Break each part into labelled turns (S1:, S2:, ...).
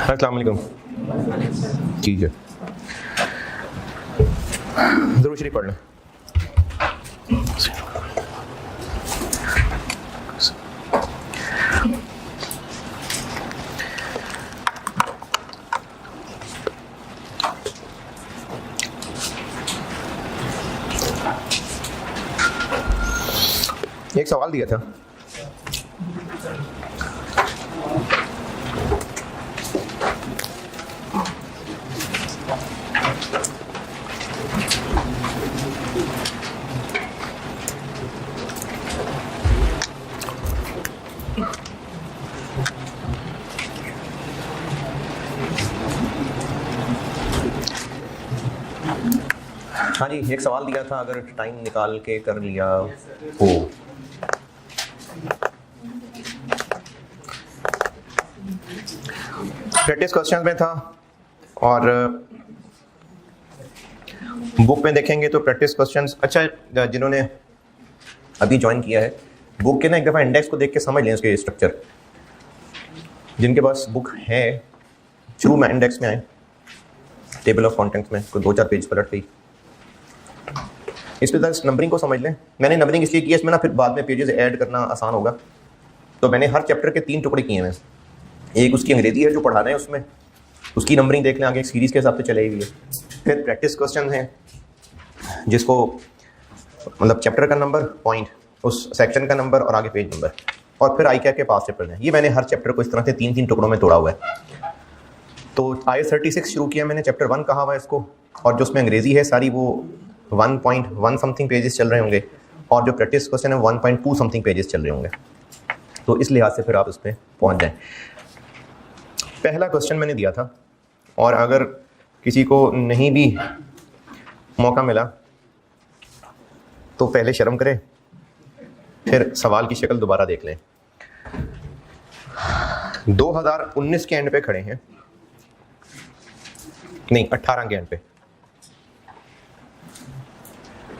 S1: अस्सलाम वालेकुम। ठीक है, ज़रूर शरीफ पढ़ लें। एक सवाल दिया था, हाँ जी, एक सवाल दिया था, अगर टाइम निकाल के कर लिया हो। प्रैक्टिस क्वेश्चन में था और बुक में देखेंगे तो प्रैक्टिस क्वेश्चंस। अच्छा, जिन्होंने अभी ज्वाइन किया है, बुक के ना एक दफ़ा इंडेक्स को देख के समझ लें उसके स्ट्रक्चर। जिनके पास बुक है, शुरू में इंडेक्स में आए, टेबल ऑफ कंटेंट्स में कोई 2-4 पेज पलट गई, इस पर नंबरिंग को समझ लें। मैंने नंबरिंग इसलिए की है, इसमें ना फिर बाद में पेजेस ऐड करना आसान होगा। तो मैंने हर चैप्टर के 3 टुकड़े किए हैं। एक उसकी अंग्रेजी है जो पढ़ाना है, उसमें उसकी नंबरिंग देख लें, आगे सीरीज़ के हिसाब से चलेगी। फिर प्रैक्टिस क्वेश्चन है जिसको मतलब चैप्टर का नंबर, पॉइंट, उस सेक्शन का नंबर और आगे पेज नंबर, और फिर आई क्या के पास चैप्टर है। ये मैंने हर चैप्टर को इस तरह से 3-3 टुकड़ों में तोड़ा हुआ है। तो IS 36 शुरू किया मैंने, चैप्टर 1 कहा हुआ है इसको, और जो उसमें अंग्रेजी है सारी वो 1.1 समथिंग पेजेस चल रहे होंगे, और जो प्रैक्टिस क्वेश्चन है 1.2 समथिंग पेजेस चल रहे होंगे। तो इस लिहाज से फिर आप उस पर पहुँच जाएँ। पहला क्वेश्चन मैंने दिया था, और अगर किसी को नहीं भी मौका मिला तो पहले शर्म करें, फिर सवाल की शक्ल दोबारा देख लें। 2019 के एंड पे खड़े हैं, नहीं 18 के एंड पे।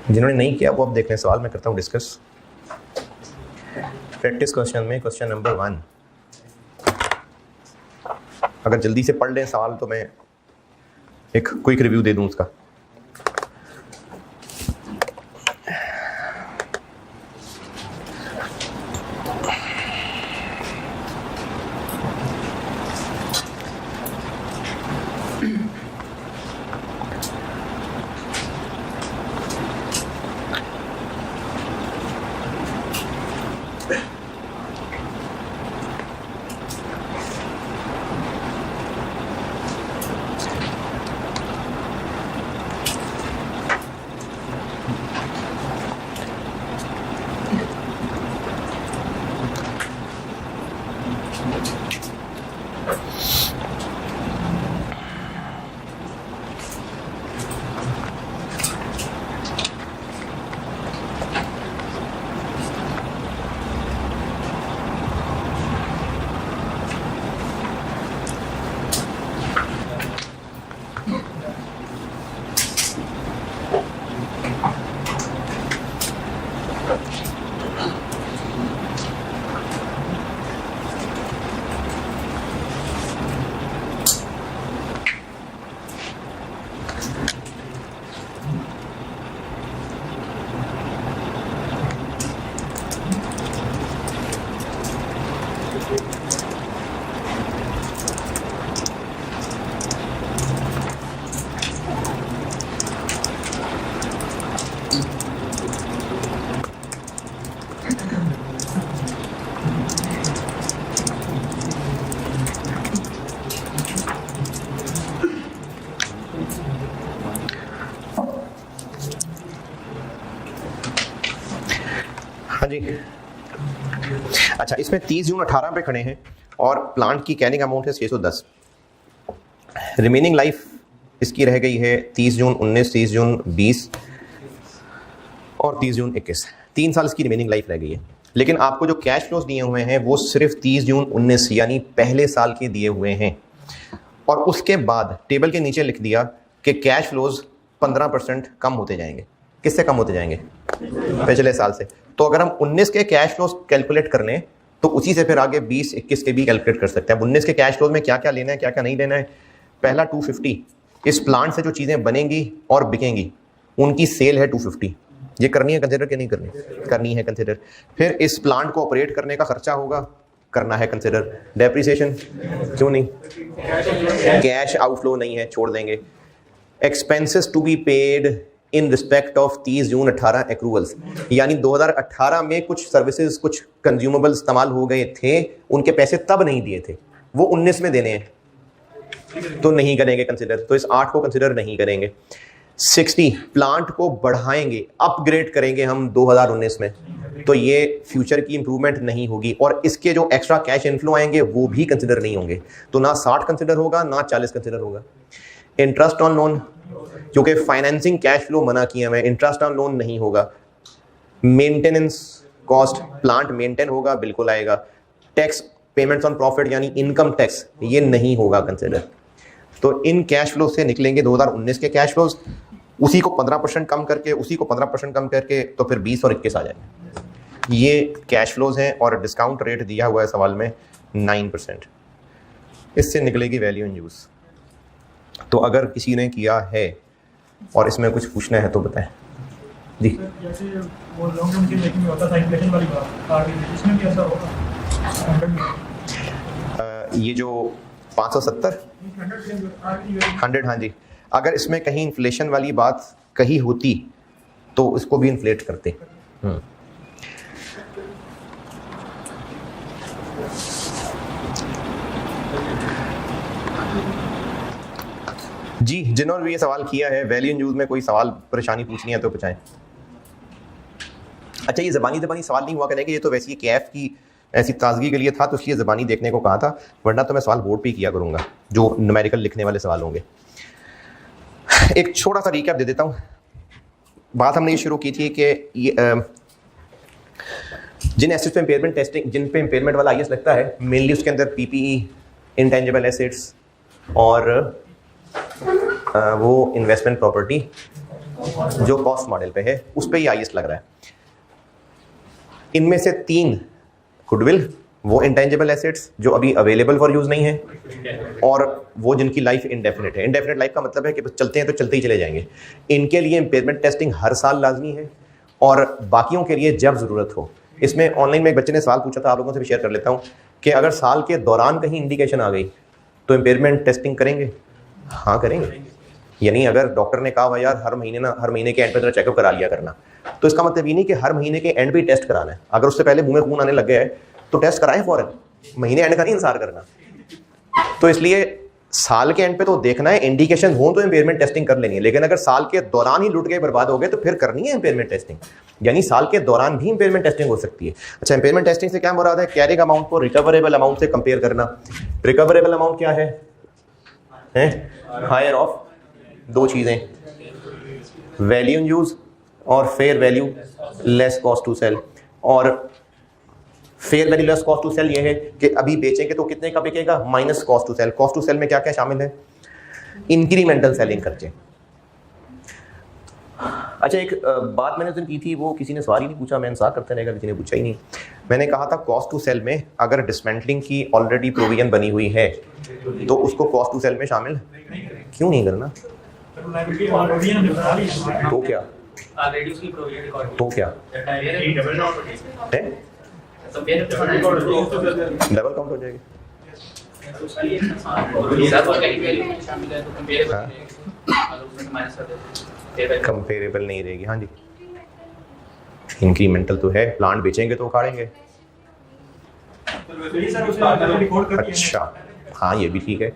S1: जिन्होंने नहीं किया वो अब देख लें। सवाल मैं करता हूँ डिस्कस। प्रैक्टिस क्वेश्चन में क्वेश्चन नंबर 1, अगर जल्दी से पढ़ लें सवाल तो मैं एक क्विक रिव्यू दे दूं उसका। हाँ जी, अच्छा, इसमें 30 जून 18 पे खड़े हैं और प्लांट की कैरिंग अमाउंट है 610। रिमेनिंग लाइफ इसकी रह गई है 30 जून 19, 30 जून 20 और 30 जून 21। 3 साल इसकी रिमेनिंग लाइफ रह गई है। लेकिन आपको जो कैश फ्लोज दिए हुए हैं वो सिर्फ 30 जून 19 यानी पहले साल के दिए हुए हैं, और उसके बाद टेबल के नीचे लिख दिया कि कैश फ्लोज 15% कम होते जाएंगे। किससे कम होते जाएंगे? पिछले साल से। तो अगर हम 19 के कैश फ्लोज कैलकुलेट कर लें तो उसी से फिर आगे 20, 21 के भी कैलकुलेट कर सकते हैं। 19 के कैश फ्लोज में क्या क्या लेना है, क्या क्या नहीं लेना है। पहला 250, इस प्लांट से जो चीज़ें बनेंगी और बिकेंगी उनकी सेल है 250, ये करनी है कंसिडर कि नहीं करनी, करनी है कंसिडर। फिर इस प्लांट को ऑपरेट करने का खर्चा होगा, करना है कंसिडर। डेप्रिसिएशन क्यों नहीं, कैश आउटफ्लो नहीं है, छोड़ देंगे। Expenses to be paid in respect of 30 June 18 accruals, यानी 2018 में कुछ सर्विसेज, कुछ कंज्यूमेबल इस्तेमाल हो गए थे, उनके पैसे तब नहीं दिए थे, वो 19 में देने हैं, तो नहीं करेंगे कंसिडर, तो इस 8 को कंसिडर नहीं करेंगे। 60, प्लांट को बढ़ाएंगे, अपग्रेड करेंगे हम 2019 में, तो ये फ्यूचर की इंप्रूवमेंट नहीं होगी, और इसके जो एक्स्ट्रा कैश इनफ्लो आएंगे वो भी कंसिडर नहीं होंगे, तो ना 60 कंसिडर होगा ना 40 कंसिडर होगा। इंटरेस्ट ऑन लोन, क्योंकि फाइनेंसिंग कैश फ्लो मना किया है, इंटरेस्ट ऑन लोन नहीं होगा। मेंटेनेंस कॉस्ट, प्लांट मेंटेन होगा, बिल्कुल आएगा। टैक्स पेमेंट्स ऑन प्रॉफिट यानी इनकम टैक्स, ये नहीं होगा कंसिडर। तो इन कैश फ्लो से निकलेंगे 2019 के कैश फ्लोज, उसी को 15% कम करके, उसी को 15% कम करके, तो फिर 20 और 21 आ जाएंगे। ये कैश फ्लोज हैं, और डिस्काउंट रेट दिया हुआ है सवाल में 9%। इससे निकलेगी वैल्यू इन यूज़। तो अगर किसी ने किया है और इसमें कुछ पूछना है तो बताएं जी।
S2: जैसे वो लॉन्ग टर्म की मेकिंग में होता था इन्फ्लेशन वाली बात, इसमें भी ऐसा होगा?
S1: ये जो 570 100, हाँ जी, अगर इसमें कहीं इन्फ्लेशन वाली बात कही होती तो इसको भी इन्फ्लेट करते। जी, जिन्होंने भी ये सवाल किया है, वैल्यू इन यूज में कोई सवाल परेशानी पूछनी है तो पूछाएं। अच्छा, ये ज़बानी सवाल नहीं हुआ करेंगे, ये तो वैसे ही कैफ की ऐसी ताजगी के लिए था, तो इसलिए ज़बानी देखने को कहा था, वरना तो मैं सवाल बोर्ड पे किया करूँगा जो न्यूमेरिकल लिखने वाले सवाल होंगे। एक छोटा सा रिकैप दे देता हूँ। बात हमने ये शुरू की थी कि जिन एसेट्स पे इम्पेयरमेंट टेस्टिंग, जिन पे इम्पेयरमेंट वाला आईएस लगता है, मेनली उसके अंदर पीपीई, इंटेंजिबल एसेट्स और वो इन्वेस्टमेंट प्रॉपर्टी जो कॉस्ट मॉडल पे है, उस पे ही आईएस लग रहा है। इनमें से 3 गुडविल, वो इंटेंजिबल एसेट्स जो अभी अवेलेबल फॉर यूज़ नहीं है, और वो जिनकी लाइफ इंडेफिनिट है। इंडेफिनिट लाइफ का मतलब है कि बस चलते हैं तो चलते ही चले जाएंगे। इनके लिए इम्पेयरमेंट टेस्टिंग हर साल लाजमी है, और बाकियों के लिए जब ज़रूरत हो। इसमें ऑनलाइन में एक बच्चे ने सवाल पूछा था, आप लोगों से भी शेयर कर लेता हूँ, कि अगर साल के दौरान कहीं इंडिकेशन आ गई तो इम्पेयरमेंट टेस्टिंग करेंगे? हाँ करेंगे। यानी अगर डॉक्टर ने कहा हुआ यार हर महीने के एंड पे चेकअप करा लिया करना, तो इसका मतलब ये नहीं कि हर महीने के एंड पे टेस्ट कराना है। अगर उससे पहले मुंह में खून आने लग गया है तो टेस्ट कराएं फौरन, महीने एंड का नहीं इंतजार करना। तो इसलिए साल के एंड पे तो देखना है, इंडिकेशन हो तो इम्पेयरमेंट टेस्टिंग कर लेनी है, लेकिन अगर साल के दौरान ही लुट गए, बर्बाद हो गए, तो फिर करनी है इम्पेयरमेंट टेस्टिंग। यानी साल के दौरान भी इम्पेयरमेंट टेस्टिंग हो सकती है। अच्छा, इम्पेयरमेंट टेस्टिंग से क्या मुराद है? कैरिंग अमाउंट को रिकवरेबल अमाउंट से कंपेयर करना। रिकवरेबल अमाउंट क्या है? हायर ऑफ 2 चीजें, वैल्यू इन यूज और fair value less cost to sell. और fair value less cost to sell ये है कि अभी बेचेंगे तो कितने का बिकेगा, minus cost to sell. Cost to sell में क्या क्या शामिल है? इंक्रीमेंटल सेलिंग खर्चे। अच्छा, एक बात मैंने उस दिन की थी, वो किसी ने सवाल ही नहीं पूछा, मैं इंतजार करते रहेगा, किसी ने पूछा ही नहीं। मैंने कहा था कॉस्ट टू सेल में अगर डिसमेंटलिंग की ऑलरेडी प्रोविजन बनी हुई है तो उसको कॉस्ट टू सेल में शामिल क्यों नहीं करना? तो क्या तो क्या डबल काउंट हो जाएगी? कंपेरेबल नहीं रहेगी। हाँ जी, इंक्रीमेंटल तो है, प्लांट बेचेंगे तो उखाड़ेंगे। अच्छा, हाँ ये भी ठीक है।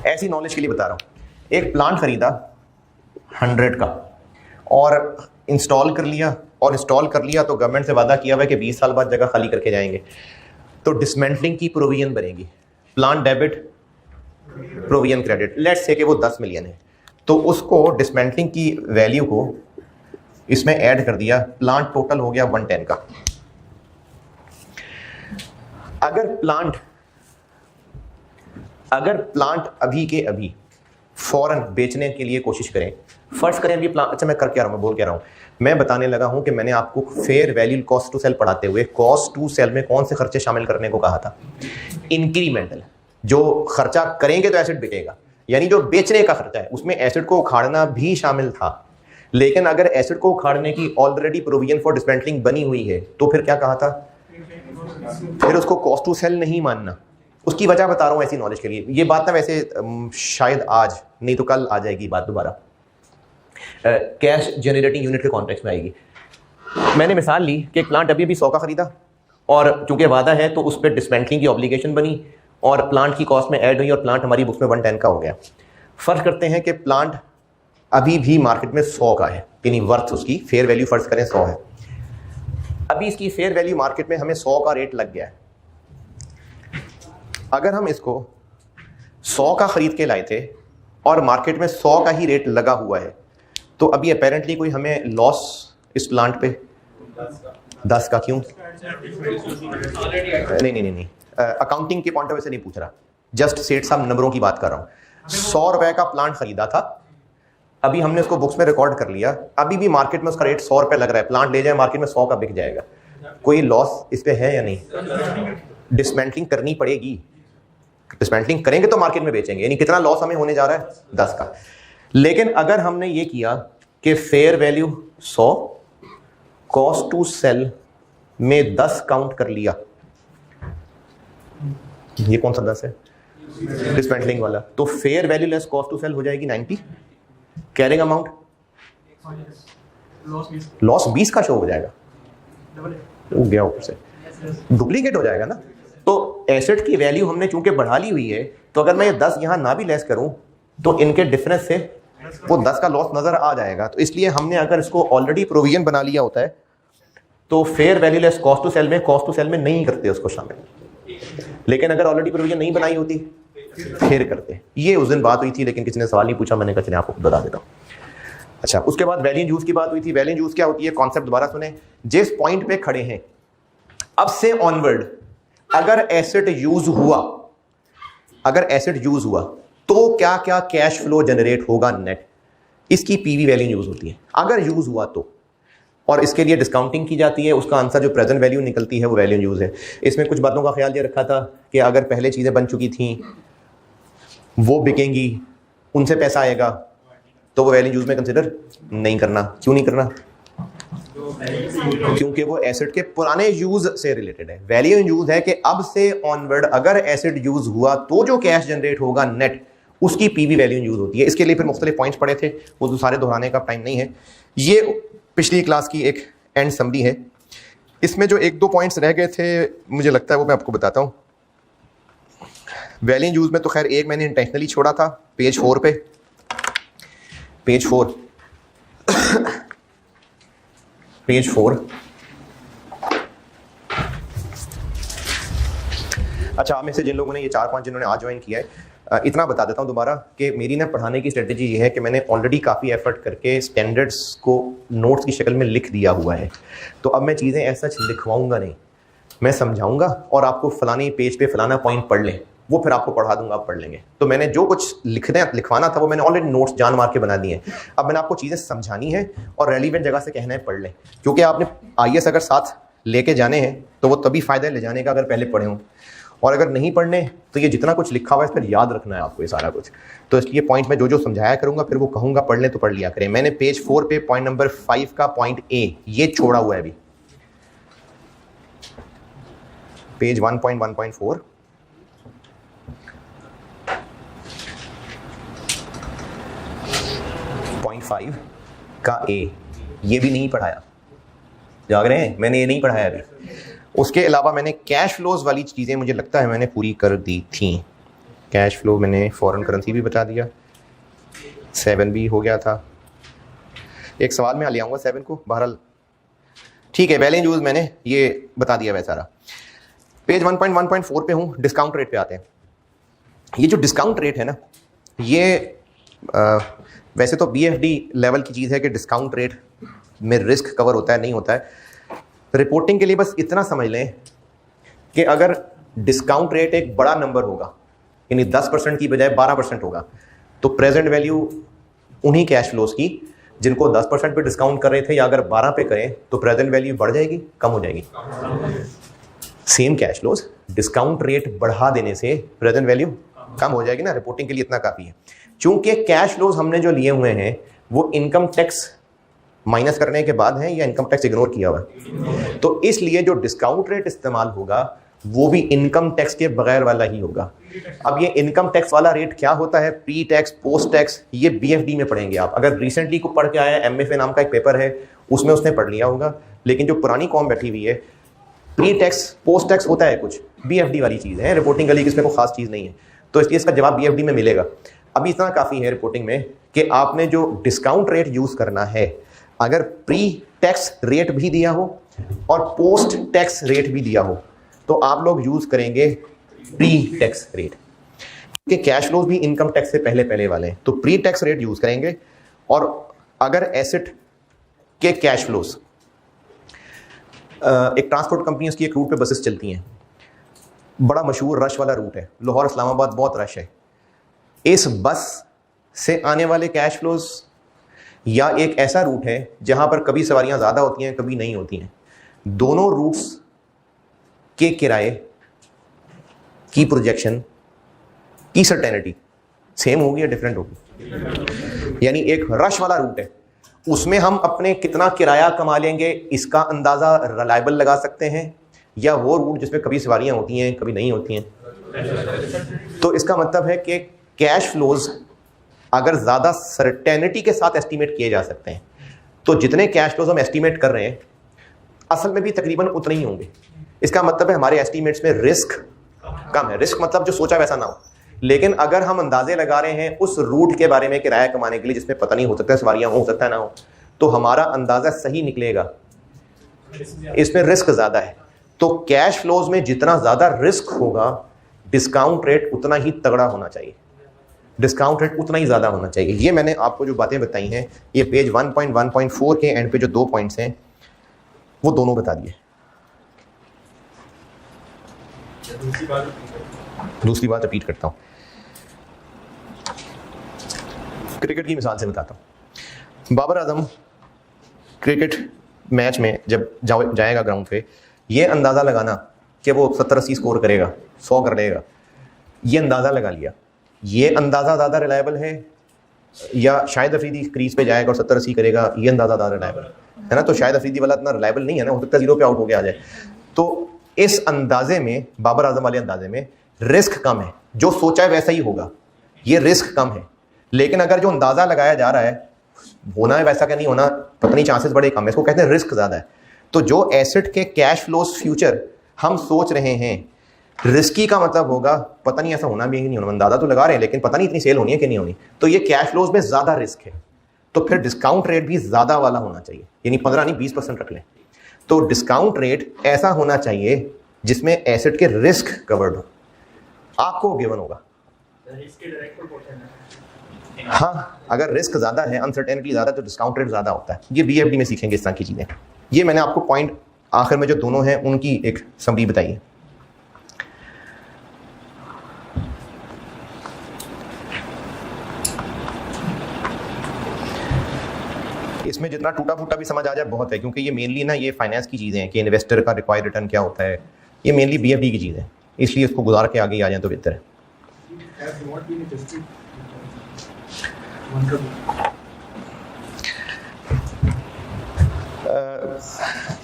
S1: ऐसी नॉलेज के लिए बता रहा हूँ, एक प्लांट खरीदा 100 का और इंस्टॉल कर लिया, तो गवर्नमेंट से वादा किया हुआ है कि 20 साल बाद जगह खाली करके जाएंगे, तो डिसमेंटलिंग की प्रोविजन बनेगी। Plant debit, provision credit. Let's say कि वो 10 मिलियन है, तो उसको डिसमेंटलिंग की वैल्यू को इसमें ऐड कर दिया, प्लांट टोटल हो गया 110 का। अगर प्लांट अभी के अभी फौरन बेचने के लिए कोशिश करें, फर्स्ट करें अभी प्लांट, अच्छा मैं कर क्या रहा हूँ, मैं बोल क्या रहा हूँ, मैं बताने लगा हूं कि मैंने आपको fair value cost to sell पढ़ाते हुए कॉस्ट टू सेल में कौन से खर्चे शामिल करने को कहा था? इंक्रीमेंटल, जो खर्चा करेंगे तो एसेट बिकेगा, यानी जो बेचने का खर्चा है उसमें एसेट को उखाड़ना भी शामिल था। लेकिन अगर एसेट को उखाड़ने की ऑलरेडी प्रोविजन फॉर डिस्मेंटलिंग बनी हुई है तो फिर क्या कहा था? फिर उसको कॉस्ट टू सेल नहीं मानना। उसकी वजह बता रहा हूं ऐसी नॉलेज के लिए। ये बात ना वैसे शायद आज नहीं तो कल आ जाएगी बात दोबारा, कैश जनरेटिंग यूनिट के कॉन्टेक्स्ट में आएगी। मैंने मिसाल ली कि एक प्लांट अभी 100 का खरीदा और चूंकि वादा है तो उस पर डिस्मेंटलिंग की ऑब्लिगेशन बनी और प्लांट की कॉस्ट में ऐड हुई और प्लांट हमारी बुक्स में 110 का हो गया। फर्ज करते हैं कि प्लांट अभी भी मार्केट में 100 का है, यानी वर्थ उसकी फेयर वैल्यू फर्ज करें 100 है। अभी इसकी फेयर वैल्यू मार्केट में हमें 100 का रेट लग गया है। अगर हम इसको 100 का खरीद के लाए थे और मार्केट में 100 का ही रेट लगा हुआ है तो अभी अपेरेंटली कोई हमें लॉस इस प्लांट पे 10 का क्यों? नहीं, अकाउंटिंग के पॉइंट ऑफ व्यू से नहीं पूछ रहा, जस्ट सेठ साहब नंबरों की बात कर रहा हूं। 100 रुपए का प्लांट खरीदा था, अभी हमने उसको बुक्स में रिकॉर्ड कर लिया, अभी भी मार्केट में उसका रेट 100 रुपए लग रहा है। प्लांट ले जाए मार्केट में 100 का बिक जाएगा, कोई लॉस इस पे है या नहीं? डिसमेंटलिंग करनी पड़ेगी, डिसमेंटलिंग करेंगे तो मार्केट में बेचेंगे, यानी कितना लॉस हमें होने जा रहा है? 10 का। लेकिन अगर हमने ये किया कि fair value 100, cost to sell में 10 काउंट कर लिया, ये कौन सा 10 है? डिसमेंटलिंग वाला। तो fair value less cost to sell हो जाएगी 90। कैरिंग अमाउंट लॉस 20 का शो हो जाएगा, हो गया ऊपर से डुप्लीकेट हो जाएगा ना। तो एसेट की वैल्यू हमने चूंकि बढ़ा ली हुई है, तो अगर मैं ये 10 यहां ना भी लेस करूं तो इनके डिफरेंस से वो 10 का लॉस नजर आ जाएगा। तो इसलिए हमने अगर इसको ऑलरेडी प्रोविजन बना लिया होता है तो fair value less cost to sell में कॉस्ट टू सेल में नहीं करते उसको शामिल। लेकिन अगर ऑलरेडी प्रोविजन नहीं बनाई होती फिर करते। ये उस दिन बात हुई थी, लेकिन किसी ने सवाल नहीं पूछा, मैंने कहा चलिए आपको बता देता हूँ। अच्छा, उसके बाद वैल्यू यूज की बात हुई थी। वैल्यू यूज क्या होती है? कॉन्सेप्ट दोबारा सुने। जिस पॉइंट पे खड़े हैं अब से ऑनवर्ड अगर एसेट यूज हुआ तो क्या क्या कैश फ्लो जनरेट होगा नेट, इसकी पीवी वैल्यू यूज होती है। अगर यूज हुआ तो, और इसके लिए डिस्काउंटिंग की जाती है, उसका आंसर जो प्रेजेंट वैल्यू निकलती है वो वैल्यू यूज है। इसमें कुछ बातों का ख्याल ये रखा था कि अगर पहले चीजें बन चुकी थी वो बिकेंगी, उनसे पैसा आएगा, तो वो वैल्यू यूज में कंसिडर नहीं करना। क्यों नहीं करना? क्योंकि वो एसेट के पुराने यूज से रिलेटेड है। वैल्यू यूज है कि अब से ऑनवर्ड अगर एसेट यूज हुआ तो जो कैश जनरेट होगा नेट, उसकी पीवी वैल्यू यूज होती है। इसके लिए फिर मुख्तलिफ पॉइंट्स पढ़े थे, वो तो सारे दोहराने का टाइम नहीं है। ये पिछली क्लास की एक एंड समरी है। इसमें जो 1-2 पॉइंट्स रह गए थे मुझे लगता है वो मैं आपको बताता हूँ। वैल्यू यूज में तो खैर एक मैंने इंटेंशनली छोड़ा था, पेज 4 पे, पेज 4 पेज 4। अच्छा, आप में से जिन लोगों ने ये 4-5 जिन्होंने आज ज्वाइन किया है, इतना बता देता हूँ दोबारा कि मेरी ना पढ़ाने की स्ट्रेटजी ये है कि मैंने ऑलरेडी काफ़ी एफर्ट करके स्टैंडर्ड्स को नोट्स की शक्ल में लिख दिया हुआ है। तो अब मैं चीज़ें ऐसा लिखवाऊंगा नहीं, मैं समझाऊंगा और आपको फलानी पेज पे फलाना पॉइंट पढ़ लें, वो फिर आपको पढ़ा दूंगा, आप पढ़ लेंगे। तो मैंने जो कुछ लिखवाना था वो मैंने ऑलरेडी नोट्स जान मार के बना दिए हैं। अब मैंने आपको चीज़ें समझानी है और रेलिवेंट जगह से कहना है पढ़ लें, क्योंकि आपने IAS अगर साथ लेके जाने हैं तो वो तभी फ़ायदा ले जाने का अगर पहले पढ़े हों, और अगर नहीं पढ़ने तो ये जितना कुछ लिखा हुआ है इस पर याद रखना है आपको ये सारा कुछ। तो इसलिए पॉइंट में जो जो समझाया करूंगा फिर वो कहूँगा पढ़ लें तो पढ़ लिया करें। मैंने पेज 4 पे पॉइंट नंबर 5 का पॉइंट A ये छोड़ा हुआ है अभी, पेज 1.1.4 पॉइंट 5 का A, ये भी नहीं पढ़ाया, जाग रहे हैं? मैंने ये नहीं पढ़ाया अभी। उसके अलावा मैंने कैश फ्लोज वाली चीज़ें मुझे लगता है मैंने पूरी कर दी थी। कैश फ्लो मैंने फॉरेन करेंसी भी बता दिया, 7 भी हो गया था। एक सवाल में ले आऊँगा 7 को, बहरहाल ठीक है। वैल्यू यूज मैंने ये बता दिया वैसा सारा। पेज 1.1.4 पे हूँ, डिस्काउंट रेट पे आते हैं। ये जो डिस्काउंट रेट है ना, ये वैसे तो BFD लेवल की चीज़ है कि डिस्काउंट रेट में रिस्क कवर होता है नहीं होता है। रिपोर्टिंग के लिए बस इतना समझ लें कि अगर डिस्काउंट रेट एक बड़ा नंबर होगा, यानी 10% की बजाय 12% होगा, तो प्रेजेंट वैल्यू उन्हीं कैश फ्लोज की जिनको 10% पे डिस्काउंट कर रहे थे या अगर 12 पे करें तो प्रेजेंट वैल्यू बढ़ जाएगी, कम हो जाएगी? Same cash flows discount rate बढ़ा देने से प्रेजेंट वैल्यू कम हो जाएगी ना। रिपोर्टिंग के लिए इतना काफी है। चूंकि कैश फ्लोज हमने जो लिए हुए हैं वो इनकम टैक्स माइनस करने के बाद है या इनकम टैक्स इग्नोर किया हुआ है, तो इसलिए जो डिस्काउंट रेट इस्तेमाल होगा वो भी इनकम टैक्स के बगैर वाला ही होगा। अब ये इनकम टैक्स वाला रेट क्या होता है, प्री टैक्स, पोस्ट टैक्स, ये बीएफडी में पढ़ेंगे आप। अगर रिसेंटली को पढ़ के आया, एमएफए नाम का एक पेपर है उसमें उसने पढ़ लिया होगा, लेकिन जो पुरानी कॉम बैठी हुई है, प्री टैक्स पोस्ट टैक्स होता है कुछ, बीएफडी वाली चीज़ है। रिपोर्टिंग के लिए इसमें कोई खास चीज़ नहीं है, तो इसलिए इसका जवाब बीएफडी में मिलेगा। अभी इतना काफ़ी है रिपोर्टिंग में कि आपने जो डिस्काउंट रेट यूज़ करना है, अगर प्री टैक्स रेट भी दिया हो और पोस्ट टैक्स रेट भी दिया हो तो आप लोग यूज करेंगे प्री टैक्स रेट, कि कैश फ्लोज भी इनकम टैक्स से पहले पहले वाले हैं, तो प्री टैक्स रेट यूज करेंगे। और अगर एसेट के कैश फ्लोज, एक ट्रांसपोर्ट कंपनी उसकी एक रूट पे बसेस चलती हैं, बड़ा मशहूर रश वाला रूट है, लाहौर इस्लामाबाद बहुत रश है। इस बस से आने वाले कैश फ्लोज या एक ऐसा रूट है जहां पर कभी सवारियां ज़्यादा होती हैं कभी नहीं होती हैं, दोनों रूट्स के किराए की प्रोजेक्शन की सर्टेनिटी सेम होगी या डिफरेंट होगी? यानी एक रश वाला रूट है, उसमें हम अपने कितना किराया कमा लेंगे इसका अंदाज़ा रिलायबल लगा सकते हैं, या वो रूट जिसमें कभी सवारियां होती हैं कभी नहीं होती हैं। तो इसका मतलब है कि कैश फ्लोज अगर ज़्यादा सर्टेनिटी के साथ एस्टीमेट किए जा सकते हैं, तो जितने कैश फ्लोज हम एस्टीमेट कर रहे हैं असल में भी तकरीबन उतने ही होंगे। इसका मतलब है हमारे एस्टीमेट्स में रिस्क कम है। रिस्क मतलब जो सोचा वैसा ना हो, लेकिन अगर हम अंदाजे लगा रहे हैं उस रूट के बारे में किराया कमाने के लिए जिसमें पता नहीं हो सकता है सवारियां हो सकता है ना हो, तो हमारा अंदाजा सही निकलेगा, इसमें रिस्क ज़्यादा है। तो कैश फ्लोज में जितना ज़्यादा रिस्क होगा डिस्काउंट रेट उतना ही तगड़ा होना चाहिए, डिस्काउंट रेट उतना ही ज़्यादा होना चाहिए। ये मैंने आपको जो बातें बताई हैं, ये पेज 1.1.4 के एंड पे जो 2 पॉइंट्स हैं वो दोनों बता दिए। दूसरी बात रिपीट करता हूँ, क्रिकेट की मिसाल से बताता हूँ। बाबर आजम क्रिकेट मैच में जब जाएगा ग्राउंड पे, ये अंदाज़ा लगाना कि वो 70-80 स्कोर करेगा, 100 कर लेगा, ये अंदाज़ा लगा लिया। ये अंदाज़ा ज़्यादा रिलायबल है या शाहिद अफरीदी क्रीज पे जाएगा और 70-80 करेगा, ये अंदाज़ा ज़्यादा रिलायबल है ना? तो शाहिद अफरीदी वाला इतना रिलायबल नहीं है ना, हो सकता है 0 पे आउट हो गया आ जाए। तो इस अंदाजे में, बाबर आजम वाले अंदाजे में रिस्क कम है, जो सोचा है वैसा ही होगा, ये रिस्क कम है। लेकिन अगर जो अंदाज़ा लगाया जा रहा है होना है वैसा क्या नहीं होना, पता नहीं, चांसेस बड़े कम है, इसको कहते हैं रिस्क ज़्यादा है। तो जो एसेट के कैश फ्लोज फ्यूचर हम सोच रहे हैं, रिस्की का मतलब होगा पता नहीं ऐसा होना भी है कि नहीं होना, अंदाजा तो लगा रहे हैं लेकिन पता नहीं इतनी सेल होनी है कि नहीं होनी, तो ये कैश फ्लोज में ज़्यादा रिस्क है। तो फिर डिस्काउंट रेट भी ज़्यादा वाला होना चाहिए, यानी 15 नहीं 20% रख लें। तो डिस्काउंट रेट ऐसा होना चाहिए जिसमें एसेट के रिस्क कवर्ड हो, आपको गिवन होगा। हाँ, अगर रिस्क ज़्यादा है, अनसर्टेनिटी ज़्यादा, तो डिस्काउंट रेट ज़्यादा होता है। ये बीएफडी में सीखेंगे इस तरह की चीज़ें। ये मैंने आपको पॉइंट आखिर में जो दोनों हैं उनकी एक समरी बताई है। इसमें जितना टूटा फूटा भी समझ आ जाए बहुत है, क्योंकि ये मेनली ना ये फाइनेंस की चीज़ें हैं कि इन्वेस्टर का रिक्वायर्ड रिटर्न क्या होता है, ये मेनली बीएफडी की चीज़ है, इसलिए इसको गुजार के आगे आ जाए तो बेहतर है।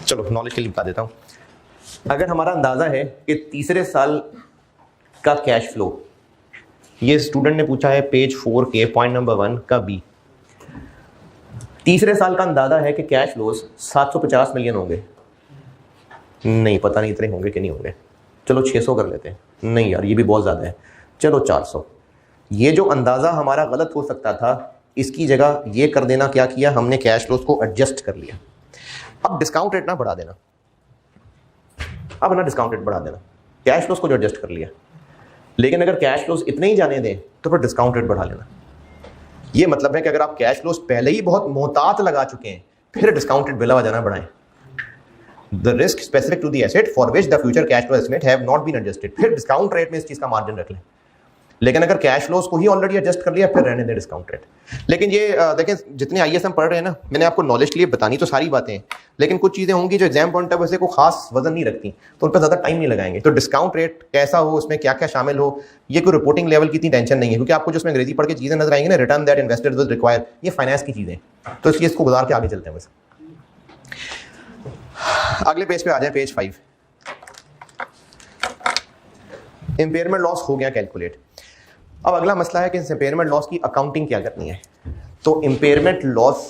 S1: चलो नॉलेज के लिए बता देता हूँ। अगर हमारा अंदाज़ा है कि तीसरे साल का कैश फ्लो, ये स्टूडेंट ने पूछा है पेज 4 के पॉइंट नंबर 1 का बी, तीसरे साल का अंदाज़ा है कि कैश फ्लोज 750 मिलियन होंगे, नहीं पता नहीं इतने होंगे कि नहीं होंगे, चलो 600 कर लेते हैं, नहीं यार ये भी बहुत ज़्यादा है, चलो 400। ये जो अंदाज़ा हमारा गलत हो सकता था, इसकी जगह ये कर देना, क्या किया हमने, कैश फ्लोज को एडजस्ट कर लिया। अब डिस्काउंट रेट ना बढ़ा देना, अब ना डिस्काउंट रेट बढ़ा देना, कैश फ्लोज को जो एडजस्ट कर लिया। लेकिन अगर कैश फ्लोज इतने ही जाने दें तो फिर डिस्काउंट रेट बढ़ा लेना। ये मतलब है कि अगर आप कैश फ्लोज पहले ही बहुत मोहतात लगा चुके हैं, फिर डिस्काउंट रेट बिला वजह बढ़ाएं। The risk specific to the asset for which the future cash flow estimate have not been adjusted, फिर डिस्काउंट रेट में इस चीज़ का मार्जिन रख लें। लेकिन अगर कैश फ्लोज को ही ऑलरेडी एडजस्ट कर लिया फिर रहने दें डिस्काउंट रेट। लेकिन ये देखें जितने आईएएस हम पढ़ रहे हैं ना, मैंने आपको नॉलेज के लिए बतानी तो सारी बातें हैं, लेकिन कुछ चीज़ें होंगी जो एग्जाम पॉइंट ऑफ व्यू से को खास वजन नहीं रखती, तो उन पर ज़्यादा टाइम नहीं लगाएंगे। तो डिस्काउंट रेट कैसा हो, उसमें क्या क्या शामिल हो, ये कोई रिपोर्टिंग लेवल की इतनी टेंशन नहीं है, क्योंकि आपको जो उसमें अंग्रेजी पढ़ के चीज़ें नजर आएंगी ना, return that investors will require, ये फाइनेंस की चीज़ें, तो इसलिए इसको गुजार के आगे चलते हैं। बस अगले पेज पे आ जाए, पेज 5। इंपेयरमेंट लॉस हो गया कैलकुलेट। अब अगला मसला है कि इस इंपेयरमेंट लॉस की अकाउंटिंग क्या करनी है। तो इंपेयरमेंट लॉस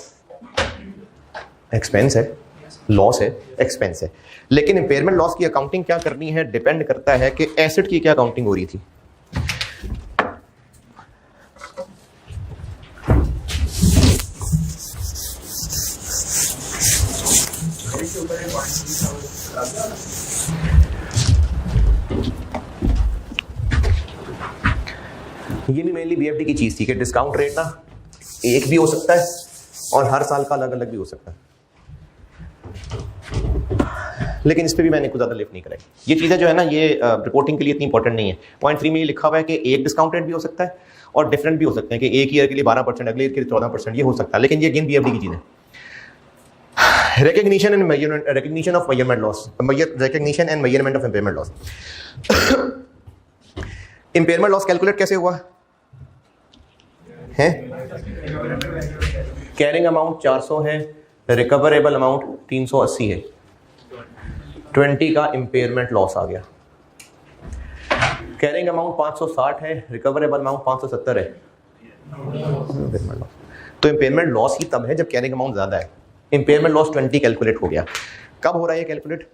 S1: एक्सपेंस है, लॉस है, एक्सपेंस है, लेकिन इंपेयरमेंट लॉस की अकाउंटिंग क्या करनी है डिपेंड करता है कि एसेट की क्या अकाउंटिंग हो रही थी। ये भी मेनली बीएफडी की चीज थी कि डिस्काउंट रेट ना एक भी हो सकता है और हर साल का अलग अलग भी हो सकता है, लेकिन इस पे भी मैंने कुछ ज़्यादा लिफ्ट नहीं कराई। ये चीज़ें जो है ना, ये रिपोर्टिंग के लिए इतनी इंपॉर्टेंट नहीं है। पॉइंट 3 में ये लिखा हुआ है कि एक डिस्काउंट रेट भी हो सकता है और डिफरेंट भी हो सकते हैं, कि एक ईयर के लिए 12%, अगले ईयर के लिए 14%, ये हो सकता है, लेकिन ये अगेन बीएफडी की चीज़ें। Recognition and measurement, recognition of measurement loss, recognition and measurement of impairment loss. Impairment loss calculate कैसे हुआ है? कैरिंग अमाउंट 400 है, रिकवरेबल अमाउंट 380 है, 20 का इम्पेयरमेंट लॉस आ गया। कैरिंग अमाउंट 560 है, रिकवरेबल अमाउंट 570 है, तो इम्पेयरमेंट लॉस ही तब है जब कैरिंग अमाउंट ज्यादा है। इम्पेयरमेंट लॉस 20 कैलकुलेट हो गया। कब हो रहा है ये कैलकुलेट?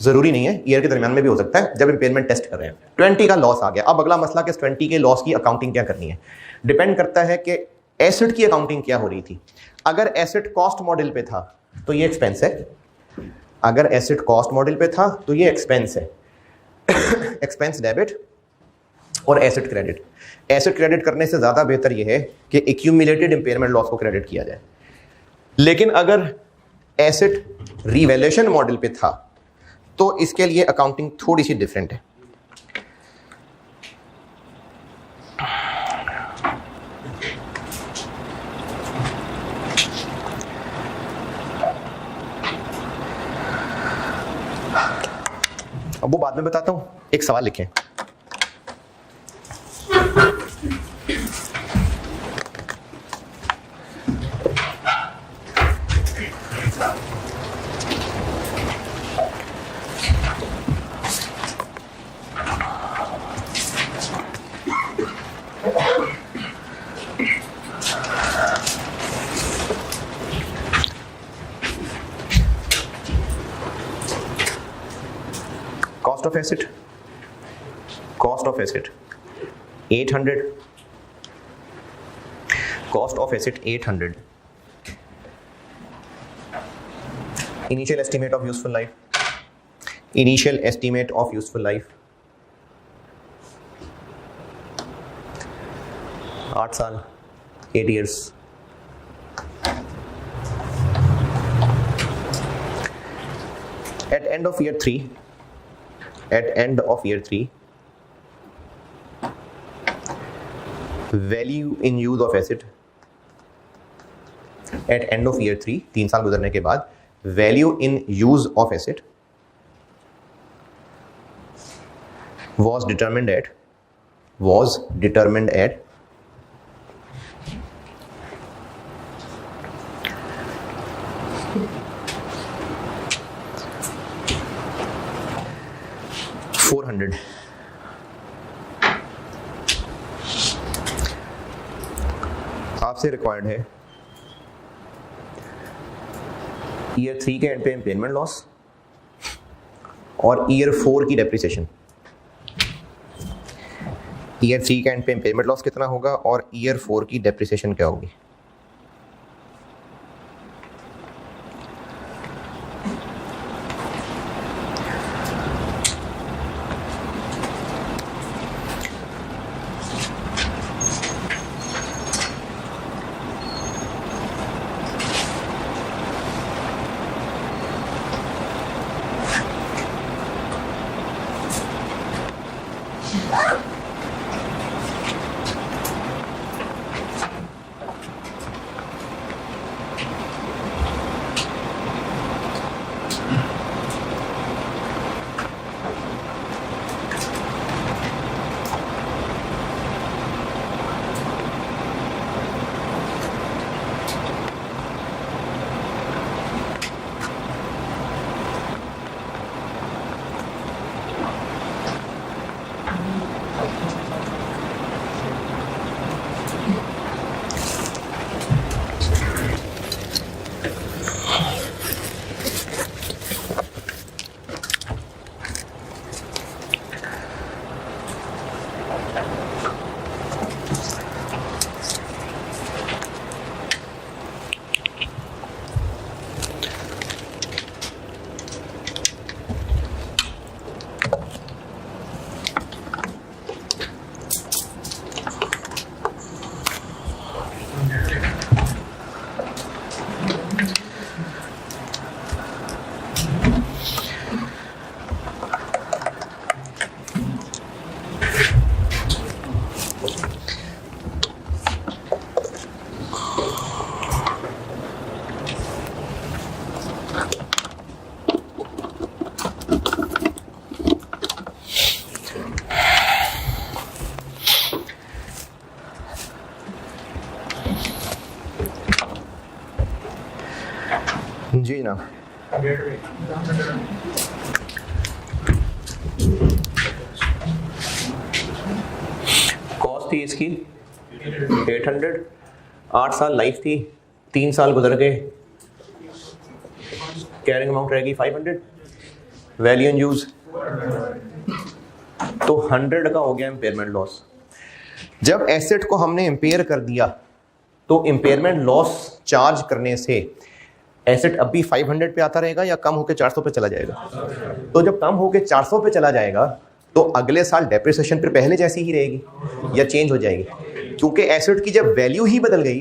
S1: जरूरी नहीं है, ईयर के दरमियान में भी हो सकता है, जब इम्पेयरमेंट टेस्ट कर रहे हैं। 20 का लॉस आ गया। अब अगला मसला कि 20 के लॉस की अकाउंटिंग क्या करनी है, डिपेंड करता है कि एसेट की अकाउंटिंग क्या हो रही थी। अगर एसेट कॉस्ट मॉडल पे था तो ये एक्सपेंस है, अगर एसेट कॉस्ट मॉडल पे था तो ये एक्सपेंस है। एक्सपेंस डेबिट और एसेट क्रेडिट। एसेट क्रेडिट करने से ज्यादा बेहतर यह है कि एक्यूमुलेटेड इंपेयरमेंट लॉस को क्रेडिट किया जाए। लेकिन अगर एसेट रिवैल्यूएशन मॉडल पे था तो इसके लिए अकाउंटिंग थोड़ी सी डिफरेंट है। अब वो बाद में बताता हूं, एक सवाल लिखें। Cost of asset, cost of asset 800, cost of asset 800, initial estimate of useful life, initial estimate of useful life 8 साल, 8 years, at end of year 3, at end of year 3, value in use of asset, at end of year 3, 3 साल गुजरने के बाद value in use of asset was determined at 400। आपसे required है year 3 के and पे impairment loss और year 4 की डेप्रिसिएशन। ईयर 3 के एंड पे इम्पेयरमेंट लॉस कितना होगा और ईयर 4 की डेप्रिसिएशन क्या होगी। जी ना। कॉस्ट थी इसकी 800, 8 साल लाइफ थी, 3 साल गुजर गए, कैरिंग अमाउंट रहेगी 500, वैल्यू इन यूज तो 100 का हो गया इम्पेयरमेंट लॉस। जब एसेट को हमने इम्पेयर कर दिया तो इम्पेयरमेंट लॉस चार्ज करने से एसेट अब भी 500 पे आता रहेगा या कम होकर 400 पे चला जाएगा? तो जब कम होकर 400 पे चला जाएगा तो अगले साल डेप्रिसिएशन फिर पहले जैसी ही रहेगी या चेंज हो जाएगी? क्योंकि एसेट की जब वैल्यू ही बदल गई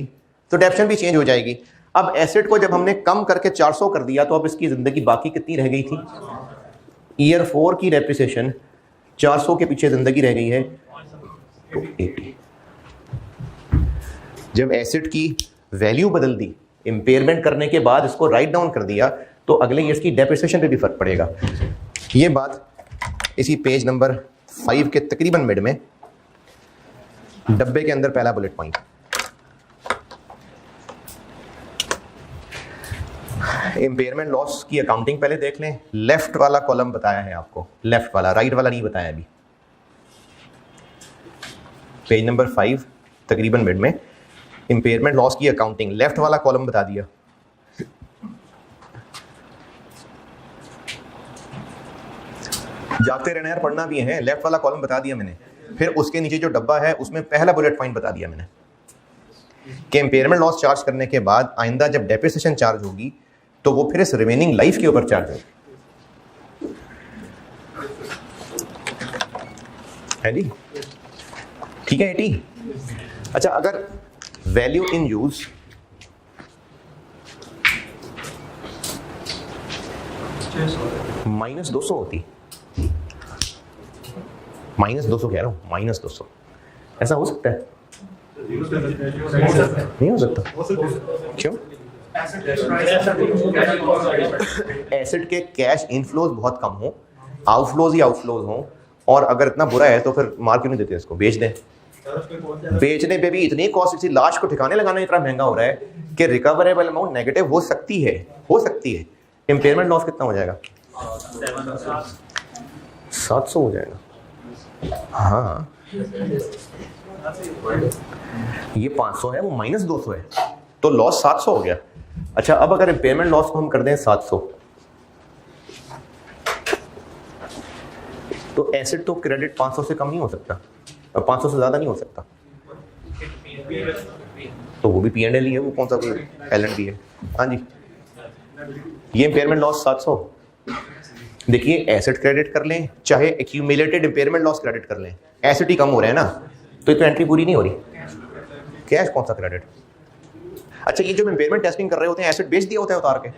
S1: तो डेप्रिसिएशन भी चेंज हो जाएगी। अब एसेट को जब हमने कम करके 400 कर दिया तो अब इसकी जिंदगी बाकी कितनी रह गई थी? ईयर 4 की डेप्रिसिएशन 400 के पीछे जिंदगी रह गई है तो 80। जब एसेट की वैल्यू बदल दी, इंपेयरमेंट करने के बाद इसको राइट डाउन कर दिया तो अगले ईयर्स की डेप्रिसिएशन पे भी फर्क पड़ेगा। ये बात इसी पेज नंबर 5 के तकरीबन मिड में डब्बे के अंदर पहला बुलेट पॉइंट, इंपेयरमेंट लॉस की अकाउंटिंग पहले देख लें। लेफ्ट वाला कॉलम बताया है आपको, लेफ्ट वाला, राइट वाला नहीं बताया अभी। पेज नंबर 5 तकरीबन मिड में इंपेयरमेंट लॉस की अकाउंटिंग, लेफ्ट वाला कॉलम बता दिया। जागते रहना यार, पढ़ना भी है। लेफ्ट वाला कॉलम बता दिया मैंने, फिर उसके नीचे जो डब्बा है उसमें पहला बुलेट पॉइंट बता दिया मैंने कि इंपेयरमेंट लॉस चार्ज करने के बाद आइंदा जब डेप्रिसिएशन चार्ज होगी तो वो फिर इस रिमेनिंग लाइफ के ऊपर चार्ज होगी। है जी, ठीक है 80। अच्छा, अगर वैल्यू इन यूज -200 होती, -200 कह रहा हूं, -200, ऐसा हो सकता है? नहीं हो सकता। क्यों? एसेट के कैश इनफ्लोज बहुत कम हो, आउटफ्लोज ही आउटफ्लोज हो, और अगर इतना बुरा है तो फिर मार क्यों नहीं देते इसको, बेच दें। बेचने पे भी इतनी कॉस्ट, इसी लाश को ठिकाने लगाना इतना महंगा हो रहा है कि रिकवरेबल अमाउंट नेगेटिव हो सकती है, हो सकती है। इंपेयरमेंट लॉस कितना हो जाएगा? 700 हो जाएगा। हाँ, ये 500 है, वो -200 है, तो लॉस 700 हो गया। अच्छा, अब अगर इंपेयरमेंट लॉस को हम कर दें 700 तो एसेट तो क्रेडिट 500 से कम नहीं हो सकता, और 500 से ज्यादा नहीं हो सकता, तो वो भी P&L ही है, वो कौन सा कोई L&D है। हाँ जी, ये इंपेयरमेंट लॉस 700। देखिए, एसेट क्रेडिट कर लें चाहे एक्यूमुलेटेड इंपेयरमेंट लॉस क्रेडिट कर लें, एसेट ही कम हो रहे हैं ना, तो एंट्री पूरी नहीं हो रही। कैश कौन सा क्रेडिट? अच्छा, ये जो इंपेयरमेंट टेस्टिंग कर रहे होते हैं, एसेट बेच दिया होता है उतार के,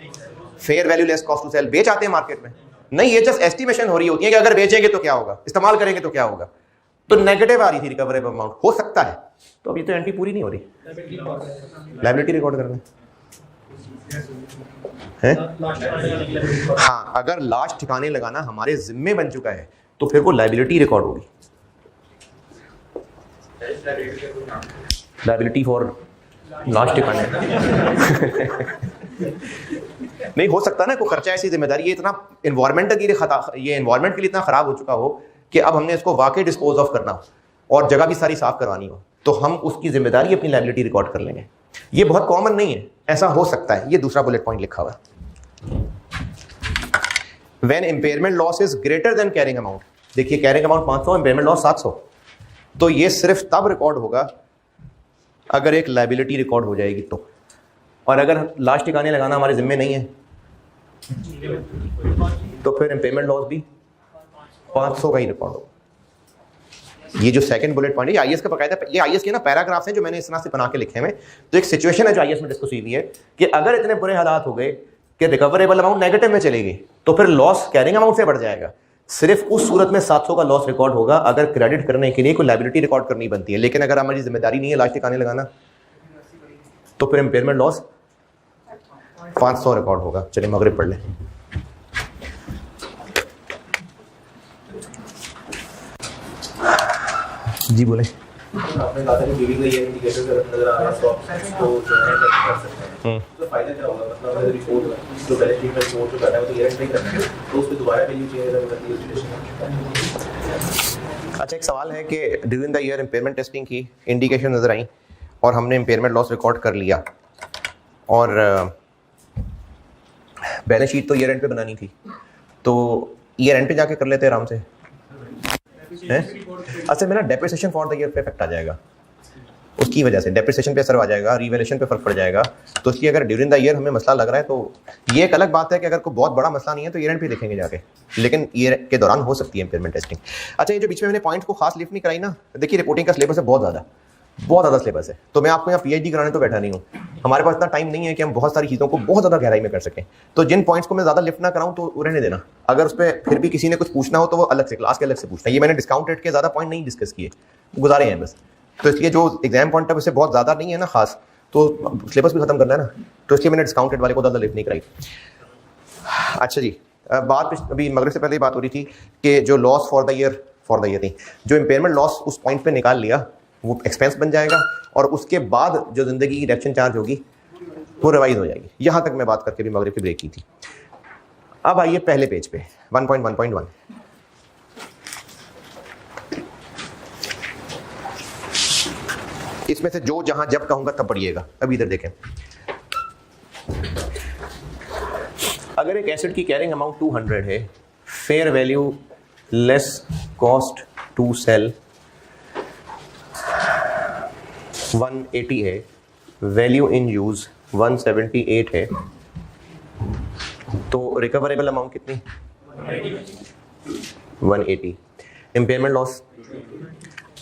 S1: fair value less cost to sell बेच आते हैं मार्केट में। नहीं, ये जस्ट एस्टिमेशन हो रही होती है कि अगर बेचेंगे तो क्या होगा, इस्तेमाल करेंगे तो क्या होगा, तो नेगेटिव आ रही थी रिकवरेबल अमाउंट, हो सकता है। तो अभी तो एंट्री पूरी नहीं हो रही, लायबिलिटी रिकॉर्ड करना है। हाँ, अगर लास्ट ठिकाने लगाना हमारे जिम्मे बन चुका है तो फिर वो लायबिलिटी रिकॉर्ड होगी। लायबिलिटी फॉर लास्ट ठिकाने नहीं हो सकता ना, कोई खर्चा, ऐसी जिम्मेदारी, ये इतना एनवायरमेंट के लिए ये एनवायरमेंट के लिए इतना खराब हो चुका हो कि अब हमने इसको वाकई डिस्पोज ऑफ करना हो और जगह भी सारी साफ करवानी हो, तो हम उसकी जिम्मेदारी अपनी लायबिलिटी रिकॉर्ड कर लेंगे। ये बहुत कॉमन नहीं है, ऐसा हो सकता है। ये दूसरा बुलेट पॉइंट लिखा हुआ है, when impairment loss is greater than carrying amount. देखिए, कैरिंग अमाउंट 500, इंपेयरमेंट लॉस 700, तो ये सिर्फ तब रिकॉर्ड होगा अगर एक लायबिलिटी रिकॉर्ड हो जाएगी तो, और अगर लास्ट ठिकाने लगाना हमारे जिम्मे नहीं है तो फिर इंपेयरमेंट लॉस भी 500 का ही रिकॉर्ड होगा। ये जो सेकंड बुलेट पॉइंट है, आईएएस का बकायदा, ये आईएएस के ना पैराग्राफ्स हैं जो मैंने इस तरह से बना के लिखे हैं। तो एक सिचुएशन है जो आईएएस में डिस्कस हुई हुई है कि अगर इतने बुरे हालात हो गए कि रिकवरेबल अमाउंट नेगेटिव में चलेगी तो फिर लॉस कैरिंग अमाउंट से बढ़ जाएगा। सिर्फ उस सूरत में 700 का लॉस रिकॉर्ड होगा अगर क्रेडिट करने के लिए कोई लायबिलिटी रिकॉर्ड करनी बनती है। लेकिन अगर हमारी जिम्मेदारी नहीं है लास्ट ठिकाने लगाना तो फिर इंपेयरमेंट लॉस 500 रिकॉर्ड होगा। चलिए मगरिब पढ़ लें। जी बोले।
S3: आपने कहा था कि ड्यूरिंग द ईयर इंडिकेटर नजर आ रहा है स्टॉक्स को जो है कर सकते हैं, तो फायदा क्या होगा? मतलब अगर रिपोर्ट जो बैलेंस शीट में रिपोर्ट जो करना है वो तो ईयर एंड पे करना है, तो उस पे दोबारा वैल्यू चेंज करनी है।
S1: अच्छा, एक सवाल है कि during the year impairment testing की इंडिकेशन नज़र आई और हमने इम्पेयरमेंट लॉस रिकॉर्ड कर लिया और बैलेंस शीट तो ईयर एंड पे बनानी थी, तो ईयर एंड पे जाके कर लेते आराम से हैं। अच्छा, मेरा डेप्रिसिएशन फॉर द ईयर पे इफेक्ट आ जाएगा, उसकी वजह से डेप्रिसिएशन पे असर आ जाएगा, रिवैल्यूएशन पे फर्क पड़ जाएगा। तो इसलिए अगर ड्यूरिंग द ईयर हमें मसला लग रहा है तो ये एक अलग बात है कि अगर कोई बहुत बड़ा मसला नहीं है तो ईयर एंड पे देखेंगे जाके, लेकिन ईयर के दौरान हो सकती है इम्पेयरमेंट टेस्टिंग। अच्छा, ये जो बीच में मैंने पॉइंट को खास लिफ्ट नहीं कराई ना, देखिए रिपोर्टिंग का सिलेबस है बहुत ज़्यादा सिलेबस है, तो मैं आपको यहाँ पीएचडी कराने तो बैठा नहीं हूँ, हमारे पास इतना टाइम नहीं है कि हम बहुत सारी चीज़ों को बहुत ज़्यादा गहराई में कर सकें। तो जिन पॉइंट्स को मैं ज़्यादा लिफ्ट ना कराऊँ तो रहने देना, अगर उस पर फिर भी किसी ने कुछ पूछना हो तो वो अलग से क्लास के अलग से पूछना है। ये मैंने डिस्काउंट रेट के ज़्यादा पॉइंट नहीं डिस्कस किए, गुजारे हैं बस। तो इसलिए जो एग्जाम पॉइंट है उससे बहुत ज़्यादा नहीं है ना खास, तो सिलेबस भी खत्म करना है ना, तो इसलिए मैंने डिस्काउंट रेट वाले को ज़्यादा लिफ्ट नहीं कराई। अच्छा जी, बात अभी मगरिब से पहले ही बात हो रही थी कि जो लॉस फॉर द ईयर नहीं, जो इम्पेयरमेंट लॉस उस पॉइंट पे निकाल लिया वो एक्सपेंस बन जाएगा और उसके बाद जो ज़िंदगी की रिएक्शन चार्ज होगी वो रिवाइज हो जाएगी। यहाँ तक मैं बात करके भी मगरिब की ब्रेक की थी। अब आइए पहले पेज पे 1.1.1। इसमें से जो जहां जब कहूंगा तब पढ़िएगा। अब इधर देखें, अगर एक एसेट की कैरिंग अमाउंट 200 है, fair value less cost to sell 180 है, वैल्यू इन यूज 178 है, तो रिकवरेबल अमाउंट कितनी? 180। इम्पेयरमेंट लॉस,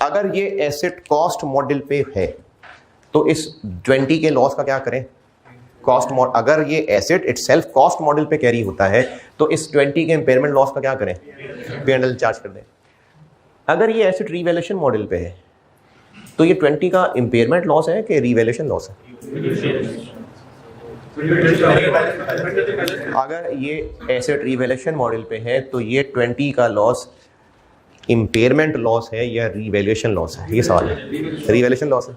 S1: अगर ये एसेट कॉस्ट मॉडल पे है तो इस 20 के लॉस का क्या करें? कॉस्ट मॉडल, अगर ये एसेट इटसेल्फ कॉस्ट मॉडल पे कैरी होता है तो इस 20 के इम्पेयरमेंट लॉस का क्या करें? P&L चार्ज कर दें। अगर ये एसेट रीवैल्यूएशन मॉडल पे है तो ये 20 का इम्पेयरमेंट लॉस है कि रीवैल्यूएशन लॉस है? अगर ये एसेट रीवैल्यूएशन मॉडल पे है तो ये 20 का लॉस इम्पेयरमेंट लॉस है या रीवैल्यूएशन लॉस है? ये सवाल है। रीवैल्यूएशन लॉस है।